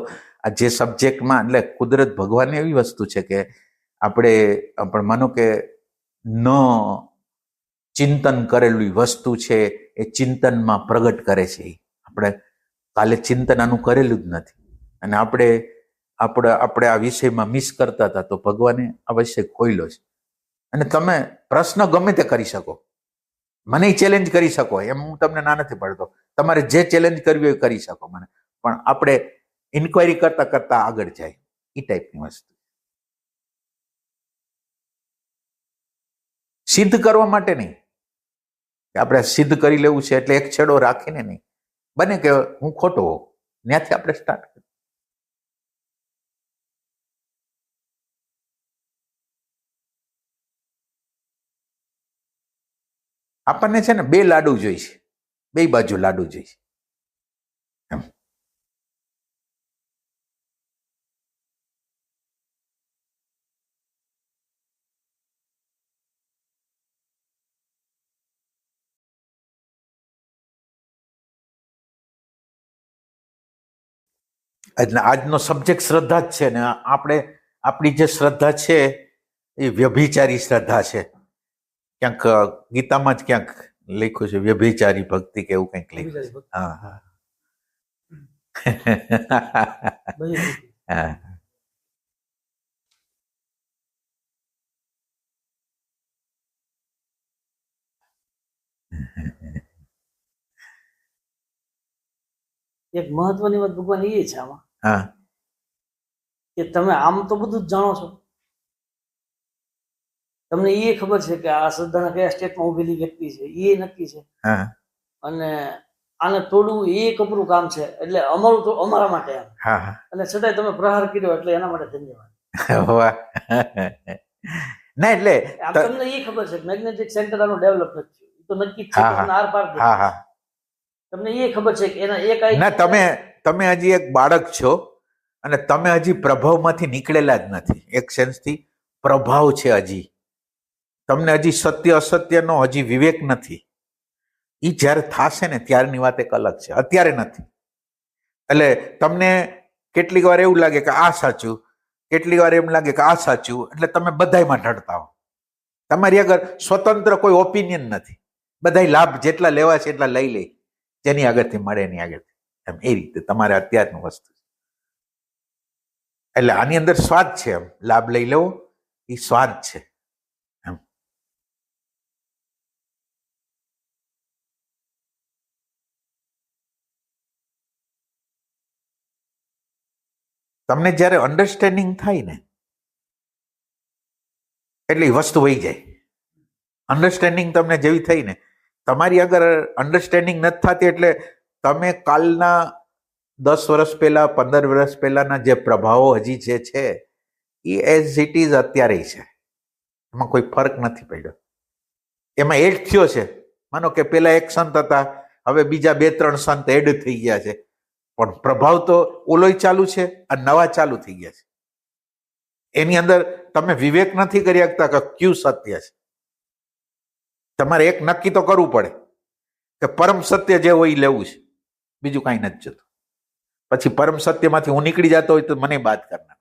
આ જે સબ્જેક્ટમાં, એટલે કુદરત ભગવાન એવી વસ્તુ છે કે આપણે માનો કે ન ચિંતન કરેલી વસ્તુ છે એ ચિંતનમાં પ્રગટ કરે છે. આપણે કાલે ચિંતન આનું કરેલું જ નથી અને આપણે આ વિષયમાં મિસ કરતા હતા, તો ભગવાને આ વિષય ખોઈલો છે. અને તમે પ્રશ્ન ગમે તે કરી શકો, મને ચેલેન્જ કરી શકો, એમ હું તમને ના નથી પડતો. તમારે જે ચેલેન્જ કરવી હોય કરી શકો મને, પણ આપણે ઇન્ક્વાયરી કરતા કરતા આગળ જાય, એ ટાઈપની વસ્તુ. સિદ્ધ કરવા માટે નહીં કે આપણે સિદ્ધ કરી લેવું છે એટલે એક છેડો રાખીને નહીં, બને કે હું ખોટો હોઉં, ત્યાંથી આપણે સ્ટાર્ટ કરીએ. આપણને છે ને બે લાડુ જોઈશે, બે બાજુ લાડુ જોઈશે. એમ એટલે આજનો સબ્જેક્ટ શ્રદ્ધા જ છે ને. આપણી જે શ્રદ્ધા છે એ વ્યભિચારી શ્રદ્ધા છે. ક્યાંક ગીતામાં જ ક્યાંક લખ્યું છે વ્યભિચારી ભક્તિ કે એવું કંઈક લખ્યું છે. હા હા. એક મહત્વની વાત ભગવાન એ છે આમાં હા, કે તમે આમ તો બધું જ જાણો છો, તમને એ ખબર છે કે આ શ્રદ્ધાના કયા સ્ટેટમાં ઉભેલી વ્યક્તિ છે એ નક્કી છે, હા, અને આને તોડવું એ એક અઘરું કામ છે, એટલે અમારું તો અમારા માટે એમ, હા હા અને છતાંય તમે પ્રહાર કર્યો એટલે એના માટે ધન્યવાદ. વાહ. ના એટલે આમ તમને એ ખબર છે મેગ્નેટિક સેન્ટર આનું ડેવલપ નથી થયું, એ તો નક્કી જ છે, હા, હા. તમને આર પાર હા દેખાય. હા તમને એ ખબર છે કે એના એક ના તમે હજી એક બાળક છો અને તમે હજી પ્રભાવમાંથી નીકળેલા જ નથી. એક સેન્સથી પ્રભાવ છે હજી. તમને હજી સત્ય અસત્યનો હજી વિવેક નથી. એ જ્યારે થાશે ને ત્યારની વાત એક અલગ છે, અત્યારે નથી. એટલે તમને કેટલીક વાર એવું લાગે કે આ સાચું, કેટલીક વાર એમ લાગે કે આ સાચું, એટલે તમે બધાયમાં ઢળતા હો. તમારી આગળ સ્વતંત્ર કોઈ ઓપિનિયન નથી. બધાય લાભ જેટલા લેવા છે એટલા લઈ લે, જેની આગળથી મળે એની આગળથી. એમ એ રીતે તમારે અત્યારનું વસ્તુ છે. એટલે આની અંદર સ્વાદ છે, એમ લાભ લઈ લેવો એ સ્વાદ છે એમ. તમને જ્યારે અન્ડરસ્ટેન્ડિંગ થાય ને એટલે એ વસ્તુ વહી જાય. અન્ડરસ્ટેન્ડિંગ તમને જેવી થઈ ને, તમારી આગળ અન્ડરસ્ટેન્ડિંગ નથી થતી એટલે તમે કાલના 10 વર્ષ પહેલા 15 વર્ષ પહેલાના જે પ્રભાવો હજી જે છે એ એઝ ઇટ ઇઝ અત્યારે છે. એમાં કોઈ ફરક નથી પડ્યો. એમાં એડ થયો છે. માનો કે પેલા એક સંત હતા, હવે બીજા 2-3 સંત એડ થઈ ગયા છે, પણ પ્રભાવ તો ઓલોય ચાલુ છે અને નવા ચાલુ થઈ ગયા છે. એની અંદર તમે વિવેક નથી કરી શકતા કે કયું સત્ય છે. તમારે એક નક્કી તો કરવું પડે કે પરમ સત્ય જે હોય એ લેવું છે, બીજું કાંઈ નથી જતું. પછી પરમ સત્યમાંથી હું નીકળી જતો હોય તો મને બાદ કરનાર,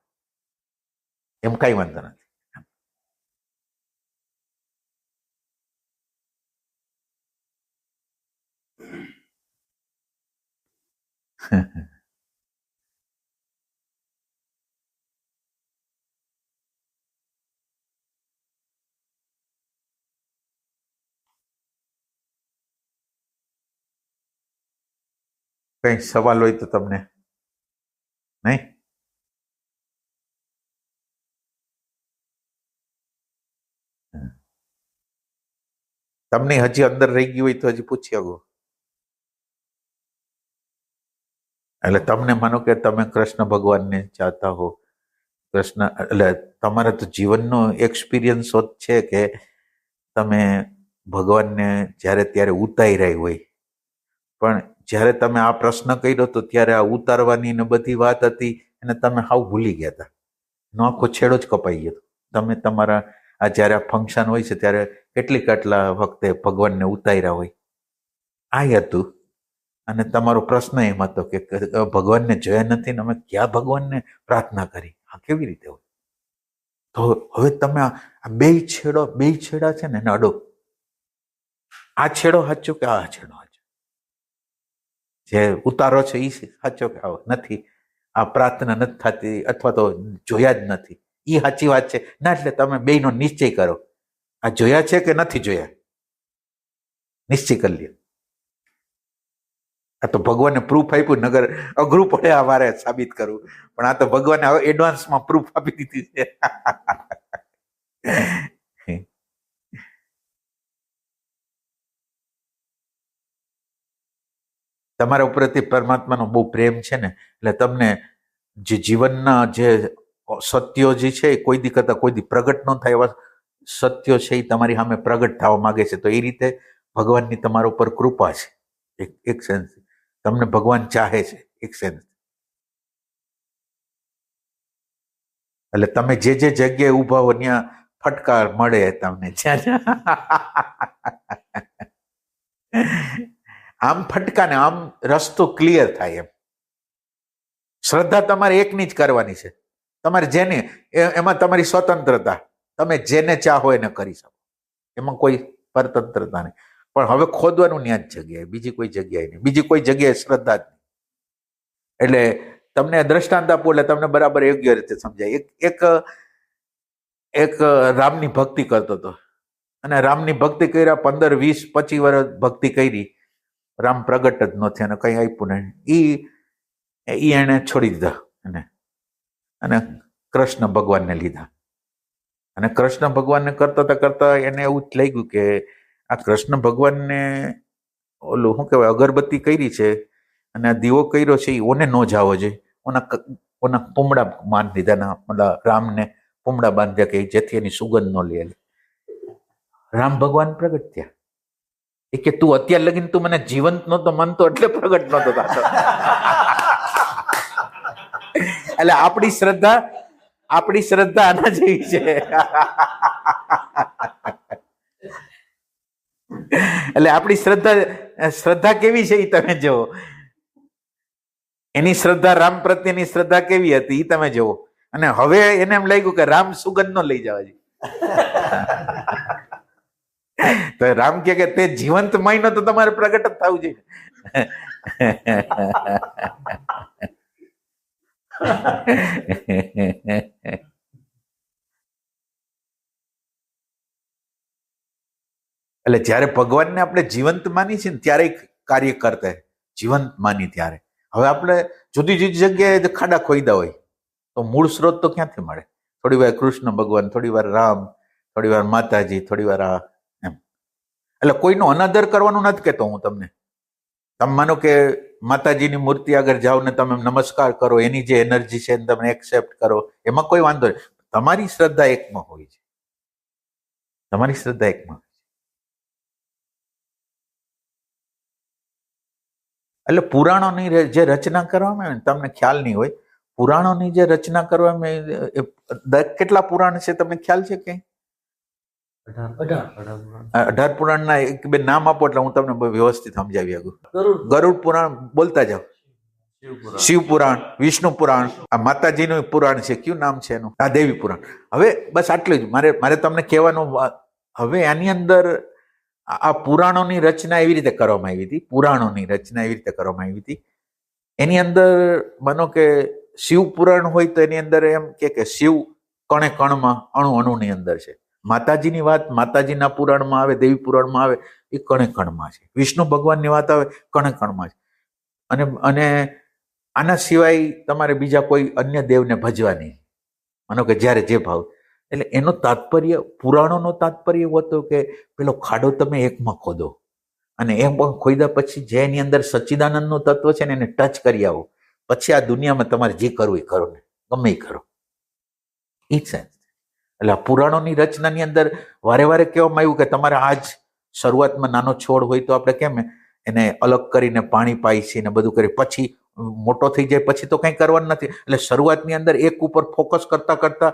એમ કાંઈ વાંધો નથી. કઈ સવાલ હોય તો તમને? નહીં? તમને હજી અંદર રહી ગયું હોય તો હજી પૂછી શકો. એટલે તમને માનો કે તમે કૃષ્ણ ભગવાનને ચાહતા હો, કૃષ્ણ એટલે તમારા તો જીવનનો એક્સપિરિયન્સ જ છે કે તમે ભગવાનને જ્યારે ત્યારે ઉતાર્યા હોય, પણ જ્યારે તમે આ પ્રશ્ન કર્યો તો ત્યારે આ ઉતારવાની ને બધી વાત હતી અને તમે હાવ ભૂલી ગયા હતા. નો આખો છેડો જ કપાઈ ગયો. તમે તમારા આ જ્યારે આ ફંક્શન હોય છે ત્યારે કેટલા વખતે ભગવાનને ઉતાર્યા હોય, આ હતું. અને તમારો પ્રશ્ન એમ હતો કે ભગવાનને જોયા નથી ને અમે ક્યાં ભગવાનને પ્રાર્થના કરી, આ કેવી રીતે હોય? તો હવે તમે આ બે છેડા છે ને એને અડો. આ છેડો સાચો કે આ છેડો સાચો? જે ઉતારો છે એ સાચો કે આવો નથી? આ પ્રાર્થના નથી થતી અથવા તો જોયા જ નથી, એ સાચી વાત છે ના? એટલે તમે બેયનો નિશ્ચય કરો, આ જોયા છે કે નથી જોયા, નિશ્ચય કરી લ્યો. આ તો ભગવાનને પ્રૂફ આપ્યું, નગર અઘરું પડે આ મારે સાબિત કરવું, પણ આ તો ભગવાને હવે એડવાન્સમાં પ્રૂફ આપી દીધી છે. તમારા ઉપરથી પરમાત્માનો બહુ પ્રેમ છે ને, એટલે તમને જે જીવનના જે સત્યો જે છે એ કોઈ દી કરતા કોઈ દી પ્રગટ ન થાય એવા સત્યો છે એ તમારી સામે પ્રગટ થવા માંગે છે. તો એ રીતે ભગવાનની તમારા ઉપર કૃપા છે. એક સેન્સ તમને ભગવાન ચાહે છે, એક સેન્સ. એટલે તમે જે જગ્યાએ ઊભા હો ત્યાં ફટકાર મળે તમને. આમ ફટકા ને આમ રસ્તો ક્લિયર થાય એમ. શ્રદ્ધા તમારે એકની જ કરવાની છે. તમારે જેને એમાં તમારી સ્વતંત્રતા, તમે જેને ચાહો એને કરી શકો, એમાં કોઈ પરતંત્રતા નહીં. પણ હવે ખોદવાનું ન્યા જ જગ્યાએ, બીજી કોઈ જગ્યાએ નહીં, બીજી કોઈ જગ્યાએ શ્રદ્ધા જ નહીં. એટલે તમને દ્રષ્ટાંત આપું એટલે તમને બરાબર યોગ્ય રીતે સમજાય. એક રામની ભક્તિ કરતો હતો અને રામની ભક્તિ કર્યા 15, 20, 25 વર્ષ ભક્તિ કરી, રામ પ્રગટ જ ન થયા અને કઈ આપ્યું નહીં. એને છોડી દીધા અને કૃષ્ણ ભગવાનને લીધા. અને કૃષ્ણ ભગવાનને કરતા એને એવું જ લાગ્યું કે આ કૃષ્ણ ભગવાનને ઓલું શું કહેવાય અગરબત્તી કરી છે અને આ દીવો કર્યો છે એ ઓને નો જાવો જોઈએ, ઓના પૂમડા બાંધી દીધા ના મતલબ રામને પૂમડા બાંધ્યા કે જેથી એની સુગંધ નો લે. રામ ભગવાન પ્રગટ થયા એ કે તું અત્યાર લગીને તું મને જીવંત નહોતો માનતો એટલે પ્રગટ નહોતો થતો. એટલે આપણી શ્રદ્ધા આના જેવી છે. એટલે આપણી શ્રદ્ધા કેવી છે એ તમે જુઓ. એની શ્રદ્ધા રામ પ્રત્યેની શ્રદ્ધા કેવી હતી એ તમે જુઓ. અને હવે એને એમ લાગ્યું કે રામ સુગંધ નો લઈ જવા જોઈએ. તો રામ કે તે જીવંત મહિનો તો તમારે પ્રગટ જ થવું જોઈએ. એટલે જયારે ભગવાનને આપણે જીવંત માની છે ને ત્યારે કાર્ય કરતા જીવંત માની ત્યારે. હવે આપણે જુદી જુદી જગ્યાએ ખાડા ખોઈદા હોય તો મૂળ સ્ત્રોત તો ક્યાંથી મળે? થોડી વાર કૃષ્ણ ભગવાન, થોડી વાર રામ, થોડી વાર માતાજી, થોડી વાર આ એમ. એટલે કોઈનો અનાદર કરવાનું નથી કહેતો હું તમને. તમે માનો કે માતાજીની મૂર્તિ આગળ જાઓ ને તમે નમસ્કાર કરો, એની જે એનર્જી છે તમે એક્સેપ્ટ કરો, એમાં કોઈ વાંધો નહીં. તમારી શ્રદ્ધા એકમાં હોય છે. તમારી શ્રદ્ધા એકમાં. એટલે પુરાણોની જે રચના કરવામાં આવે ને તમને ખ્યાલ નહીં હોય. પુરાણોની જે રચના કરવામાં કેટલા પુરાણ છે તમને ખ્યાલ છે કે? 18 પુરાણના એક બે નામ આપો એટલે હું તમને વ્યવસ્થિત સમજાવી શકું. ગરુડ પુરાણ બોલતા જાઓ, શિવ પુરાણ, વિષ્ણુ પુરાણ, આ માતાજીનું પુરાણ છે, કયું નામ છે એનું? આ દેવી પુરાણ. હવે બસ આટલું જ મારે તમને કહેવાનું. હવે આની અંદર આ પુરાણોની રચના એવી રીતે કરવામાં આવી હતી. પુરાણોની રચના એવી રીતે કરવામાં આવી હતી. એની અંદર માનો કે શિવ પુરાણ હોય તો એની અંદર એમ કે શિવ કણે કણમાં, અણુ અણુની અંદર છે. માતાજીની વાત માતાજીના પુરાણમાં આવે, દેવી પુરાણમાં આવે એ કણે કણમાં છે. વિષ્ણુ ભગવાનની વાત આવે કણે કણમાં છે. અને આના સિવાય તમારે બીજા કોઈ અન્ય દેવને ભજવા નહીં, માનો કે જ્યારે જે ભાવ. એટલે એનો તાત્પર્ય, પુરાણોનો તાત્પર્ય એવું હતું કે પેલો ખાડો તમે એકમાં ખોદો અને એમ ખોદ્યા પછી જે એની અંદર સચ્ચિદાનંદનું તત્વ છે ને એને ટચ કરી આવો, પછી આ દુનિયામાં તમારે જે કરવું એ કરો ને ગમે એ કરો. એ જ સેન્સ. એટલે આ પુરાણોની રચનાની અંદર વારે વારે કહેવામાં આવ્યું કે તમારે આજ શરૂઆતમાં નાનો છોડ હોય તો આપણે કેમ એને અલગ કરીને પાણી પાઈ છે ને બધું કરી, પછી મોટો થઈ જાય પછી તો કંઈ કરવાનું નથી. એટલે શરૂઆતની અંદર એક ઉપર ફોકસ કરતા કરતા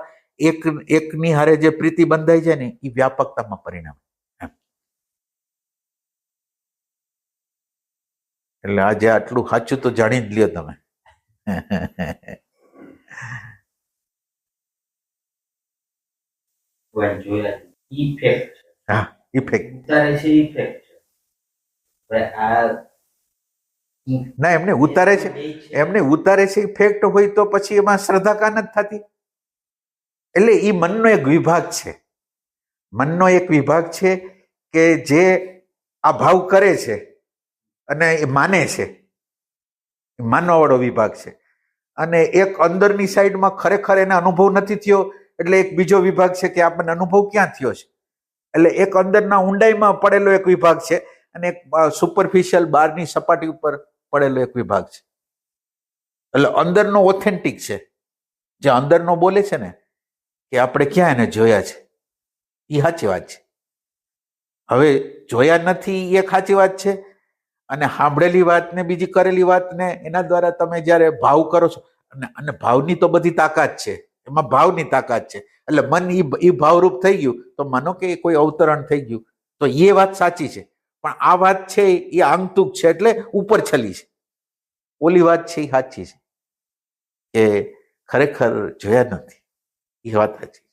એકની હારે જે પ્રીતિ બંધાઈ જાય ને એ વ્યાપકતામાં પરિણામે. એટલે આજે આટલું સાચું તો જાણી જ લ્યો તમે. હા, ઇફેક્ટ ના એમને ઉતારે છે ઇફેક્ટ હોય તો પછી એમાં શ્રદ્ધા કા નથી થતી. એટલે એ મનનો એક વિભાગ છે. મનનો એક વિભાગ છે કે જે આ ભાવ કરે છે અને એ માને છે, માનવા વાળો વિભાગ છે. અને એક અંદરની સાઈડમાં ખરેખર એને અનુભવ નથી થયો એટલે એક બીજો વિભાગ છે કે આપણને અનુભવ ક્યાં થયો છે. એટલે એક અંદરના ઊંડાઈમાં પડેલો એક વિભાગ છે અને એક સુપરફિશિયલ બહારની સપાટી ઉપર પડેલો એક વિભાગ છે. એટલે અંદરનો ઓથેન્ટિક છે, જે અંદરનો બોલે છે ને કે આપણે ક્યાં એને જોયા છે એ સાચી વાત છે. હવે જોયા નથી એ સાચી વાત છે, અને સાંભળેલી વાત ને બીજી કરેલી વાત ને એના દ્વારા તમે જ્યારે ભાવ કરો છો, અને ભાવની તો બધી તાકાત છે, એમાં ભાવની તાકાત છે. એટલે મન એ ભાવરૂપ થઈ ગયું તો માનો કે કોઈ અવતરણ થઈ ગયું તો એ વાત સાચી છે. પણ આ વાત છે એ આંગતુક છે, એટલે ઉપર છલી છે. ઓલી વાત છે એ સાચી છે કે ખરેખર જોયા નથી એ વાત સાચી.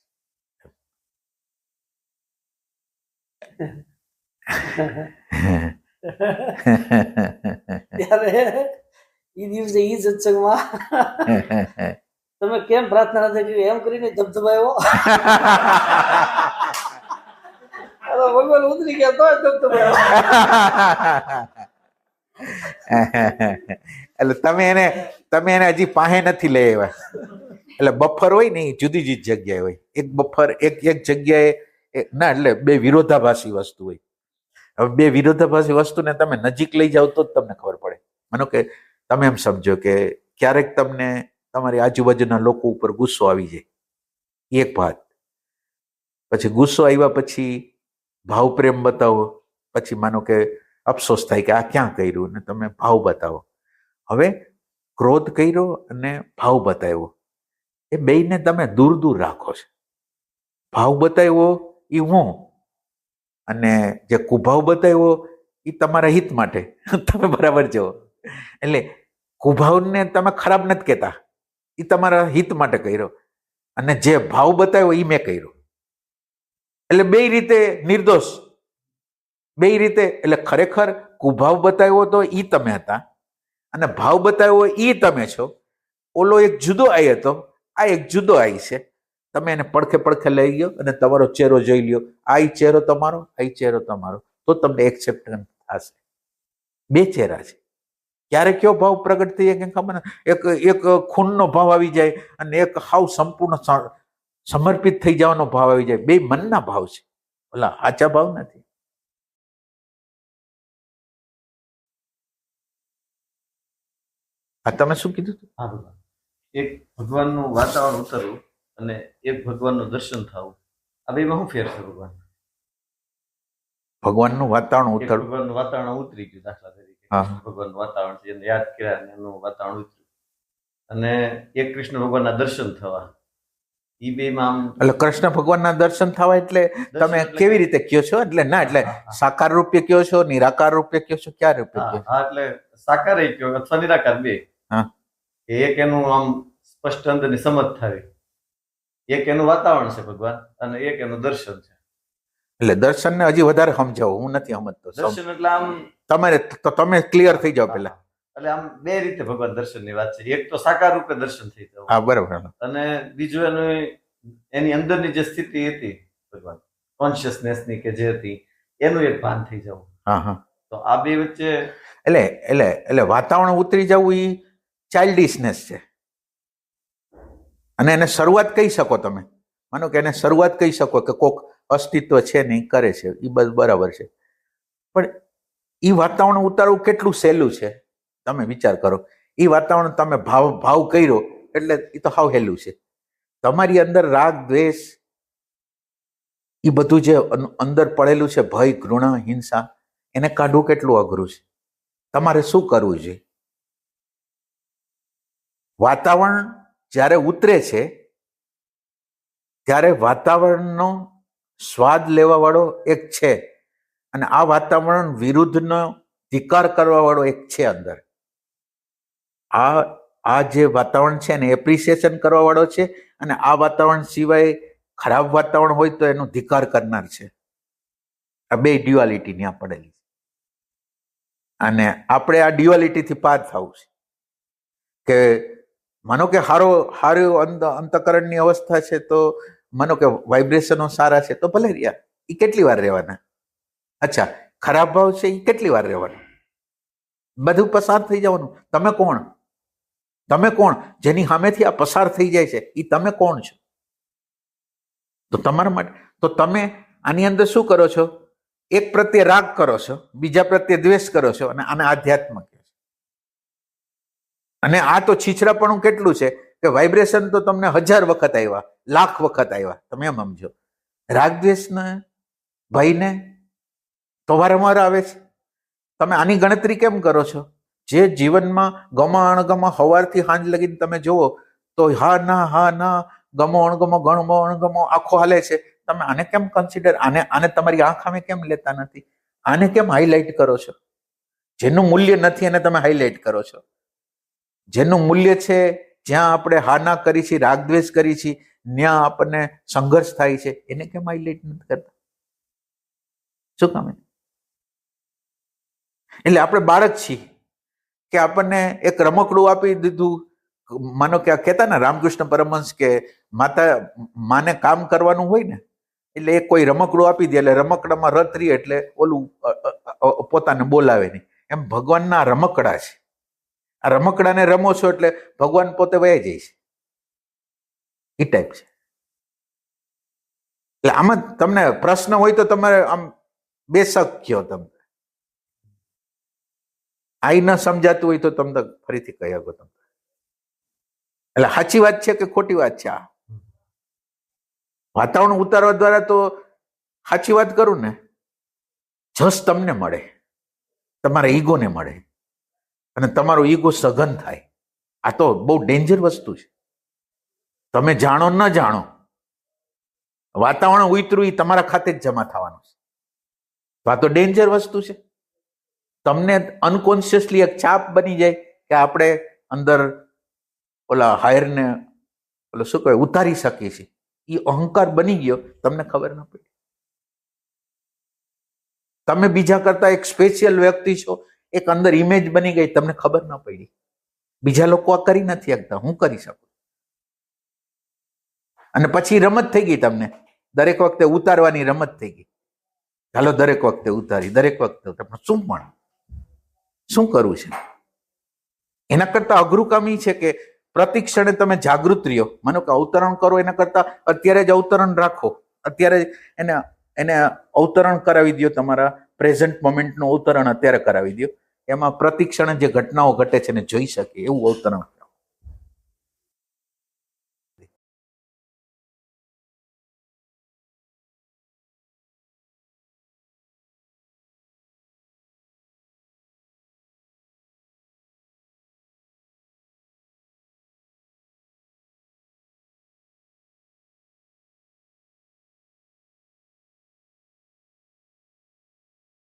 ત્યારે ઈ દિવસે ઈ સત્સંગમાં તમે કેમ પ્રાર્થના નથી કરી એમ કરીને ધબધબાયો. ભગવાન ઉતરી ગયા તો ધબધબાયો. એટલે તમે એને હજી પાસે નથી લઈ આવ્યા. એટલે બફર હોય ને એ જુદી જુદી જગ્યાએ હોય. એક બફર એક જગ્યાએ ના, એટલે બે વિરોધાભાસી વસ્તુ હોય. હવે બે વિરોધાભાસી વસ્તુને તમે નજીક લઈ જાઓ તો જ તમને ખબર પડે. માનો કે તમે એમ સમજો કે ક્યારેક તમને તમારી આજુબાજુના લોકો ઉપર ગુસ્સો આવી જાય, એક વાત. પછી ગુસ્સો આવ્યા પછી ભાવ પ્રેમ બતાવો, પછી માનો કે અફસોસ થાય કે આ ક્યાં કર્યું, ને તમે ભાવ બતાવો. હવે ક્રોધ કર્યો અને ભાવ બતાવ્યો, એ બેયને તમે દૂર દૂર રાખો છો. ભાવ બતાવ્યો એ હું, અને જે કુભાવ બતાવ્યો એ તમારા હિત માટે. તમે બરાબર છો. એટલે કુભાવને તમે ખરાબ નથી કહેતા, એ તમારા હિત માટે કર્યો, અને જે ભાવ બતાવ્યો એ મેં કર્યો. એટલે બે રીતે નિર્દોષ, બે રીતે. એટલે ખરેખર કુભાવ બતાવ્યો તો ઈ તમે હતા, અને ભાવ બતાવ્યો ઈ તમે છો. ઓલો એક જુદો આઈ હતો, આ એક જુદો આઈ છે. તમે એને પડખે પડખે લઈ ગયો અને તમારો ચહેરો જોઈ લ્યો, આ ઈ ચહેરો તમારો, આ ઈ ચહેરો તમારો, તો તમને એક્સેપ્ટન્સ થશે. બે ચહેરા છે. ક્યારે કયો ભાવ પ્રગટ થઈ જાય ખબર ને? એક ખૂનનો ભાવ આવી જાય, અને એક હાવ સંપૂર્ણ સમર્પિત થઈ જવાનો ભાવ આવી જાય. બે મનના ભાવ છે, ઓલા આચા ભાવ નથી. આ તમે શું કીધું હતું? હા ભગવાન, એક ભગવાનનું વાતાવરણ ઉતરવું અને એક ભગવાનનું દર્શન થવું, આ બેમાં શું ફેર છે ભગવાન? ભગવાનનું વાતાવરણ એક ઉતરવું, ભગવાનનું વાતાવરણ ઉતરી ગયું, દાખલા તરીકે હા. કૃષ્ણ ભગવાનનું વાતાવરણ છે, એને યાદ કર્યા અને એનું વાતાવરણ ઉતર્યું, અને એક કૃષ્ણ ભગવાનના દર્શન થવા, ઈ બેમાં આમ એટલે કૃષ્ણ ભગવાનના દર્શન થવા એટલે તમે એટલે કેવી રીતે કયો છો? એટલે ના, એટલે સાકાર રૂપે કયો છો, નિરાકાર રૂપે કયો છો, ક્યાં રૂપે કયો છો? હા, એટલે સાકાર કયો અથવા નિરાકાર બે. હા. એક એનું આમ સ્પષ્ટ અંદરની સમજ થાય, એક એનું વાતાવરણ છે ભગવાન, અને એક એનું દર્શન છે. એટલે દર્શનને હજી વધારે સમજાવો, હું નથી સમજતો. દર્શન એટલે આમ તમારે તો તમે ક્લિયર થઈ જાઓ પેલા. એટલે આમ બે રીતે ભગવાન દર્શનની વાત છે. એક તો સાકાર રૂપે દર્શન થઈ જવું, હા, બરાબર. અને બીજું એની અંદરની જે સ્થિતિ હતી ભગવાન કોન્શિયસનેસની કે જે હતી, એનું એક ભાન થઈ જવું. હા, હા. તો આ બે વચ્ચે એટલે વાતાવરણ ઉતરી જવું એ ચાઇલ્ડિશનેસ છે, અને એને શરૂઆત કહી શકો તમે. માનો કે એને શરૂઆત કહી શકો કે કોક અસ્તિત્વ છે ને ઈ કરે છે, એ બસ બરાબર છે. પણ એ વાતાવરણ ઉતારવું કેટલું સહેલું છે, તમે વિચાર કરો. એ વાતાવરણ તમે ભાવ કર્યો એટલે એ તો હાવ હેલું છે. તમારી અંદર રાગ, દ્વેષ, એ બધું જે અંદર પડેલું છે, ભય, ઘૃણા, હિંસા, એને કાઢવું કેટલું અઘરું છે. તમારે શું કરવું જોઈએ? વાતાવરણ જ્યારે ઉતરે છે ત્યારે વાતાવરણનો સ્વાદ લેવા વાળો એક છે, અને આ વાતાવરણ વિરુદ્ધનો ધિક્કાર કરવા વાળો એક છે અંદર. આ જે વાતાવરણ છે એને એપ્રિસિએશન કરવા વાળો છે, અને આ વાતાવરણ સિવાય ખરાબ વાતાવરણ હોય તો એનો ધિક્કાર કરનાર છે. આ બે ડ્યુઆલિટી ત્યાં પડેલી છે, અને આપણે આ ડ્યુઆલિટીથી પાર થવું છે. કે માનો કે હારું અંતકરણની અવસ્થા છે, તો માનો કે વાઇબ્રેશનો સારા છે તો ભલે રહ્યા, એ કેટલી વાર રહેવાના? અચ્છા, ખરાબ ભાવ છે એ કેટલી વાર રહેવાના? બધું પસાર થઈ જવાનું. તમે કોણ? તમે કોણ જેની સામેથી આ પસાર થઈ જાય છે? એ તમે કોણ છો? તો તમારા માટે તો તમે આની અંદર શું કરો છો? એક પ્રત્યે રાગ કરો છો, બીજા પ્રત્યે દ્વેષ કરો છો, અને આને આધ્યાત્મ કહે છે. અને આ તો છીછરાપણું કેટલું છે કે વાઇબ્રેશન તો તમને 1000 વખત આવ્યા, લાખ વખત આવ્યા. તમે એમ સમજો. રાગ દ્વેષને, ભયને તો વારંવાર આવે છે. તમે આની ગણતરી કેમ કરો છો? જે જીવનમાં ગમા અણગમા સવારથી સાંજ લગીને તમે જુઓ તો હા ના ગમો અણગમો આખો હાલે છે. તમે આને કેમ કન્સિડર, આને તમારી આંખ સામે કેમ લેતા નથી? આને કેમ હાઇલાઇટ કરો છો? જેનું મૂલ્ય નથી એને તમે હાઇલાઇટ કરો છો. જેનું મૂલ્ય છે, જ્યાં આપણે હાના કરી છે, રાગદ્વેષ કરી છે, ત્યાં આપણને સંઘર્ષ થાય છે, એને કેમ હાઇલાઇટ નથી કરતા? શું કામ? એટલે આપણે બાળક છીએ કે આપણને એક રમકડું આપી દીધું. માનો કે આ કહેતા ને રામકૃષ્ણ પરમહંસ કે માને કામ કરવાનું હોય ને, એટલે એક કોઈ રમકડું આપી દે, એટલે રમકડામાં રત રહી એટલે ઓલું પોતાને બોલાવે નહીં. એમ ભગવાનના રમકડા છે. આ રમકડાને રમો છો એટલે ભગવાન પોતે વહી જાય છે. એ ટાઈપ છે. એટલે આમાં તમને પ્રશ્ન હોય તો તમારે આમ બેશક કયો તમે. આઈ ન સમજાતું હોય તો તમને ફરીથી કહી શકો તમે. એટલે સાચી વાત છે કે ખોટી વાત છે? આ વાતાવરણ ઉતારવા દ્વારા તો સાચી વાત કરું ને, જસ તમને મળે, તમારા ઈગોને મળે, અને તમારો ઈગો સઘન થાય. આ તો બહુ ડેન્જર વસ્તુ છે. તમે જાણો ન જાણો, વાતાવરણ ઉતર્યું એ તમારા ખાતે જ જમા થવાનું છે. તો આ તો ડેન્જર વસ્તુ છે. તમને અનકોન્શિયસલી એક છાપ બની જાય કે આપણે અંદર ઓલા હાયરને ઓલો શું કહેવાય ઉતારી શકીએ છીએ. એ અહંકાર બની ગયો, તમને ખબર ન પડી. તમે બીજા કરતા એક સ્પેશિયલ વ્યક્તિ છો, એક અંદર ઇમેજ બની ગઈ, તમને ખબર ન પડી. બીજા લોકો આ કરી નથી શકતા, હું કરી શકું. અને પછી રમત થઈ ગઈ. તમને દરેક વખતે ઉતારવાની રમત થઈ ગઈ. ચાલો દરેક વખતે ઉતારી, દરેક વખતે શું પણ શું કરવું છે? એના કરતા અઘરું કામ એ છે કે પ્રતિ ક્ષણે તમે જાગૃત રહ્યો. માનો કે અવતરણ કરો, એના કરતા અત્યારે જ અવતરણ રાખો, અત્યારે એને અવતરણ કરાવી દો. તમારા પ્રેઝન્ટ મોમેન્ટનું અવતરણ અત્યારે કરાવી દો. એમાં પ્રતિ ક્ષણે જે ઘટનાઓ ઘટે છે એને જોઈ શકે એવું અવતરણ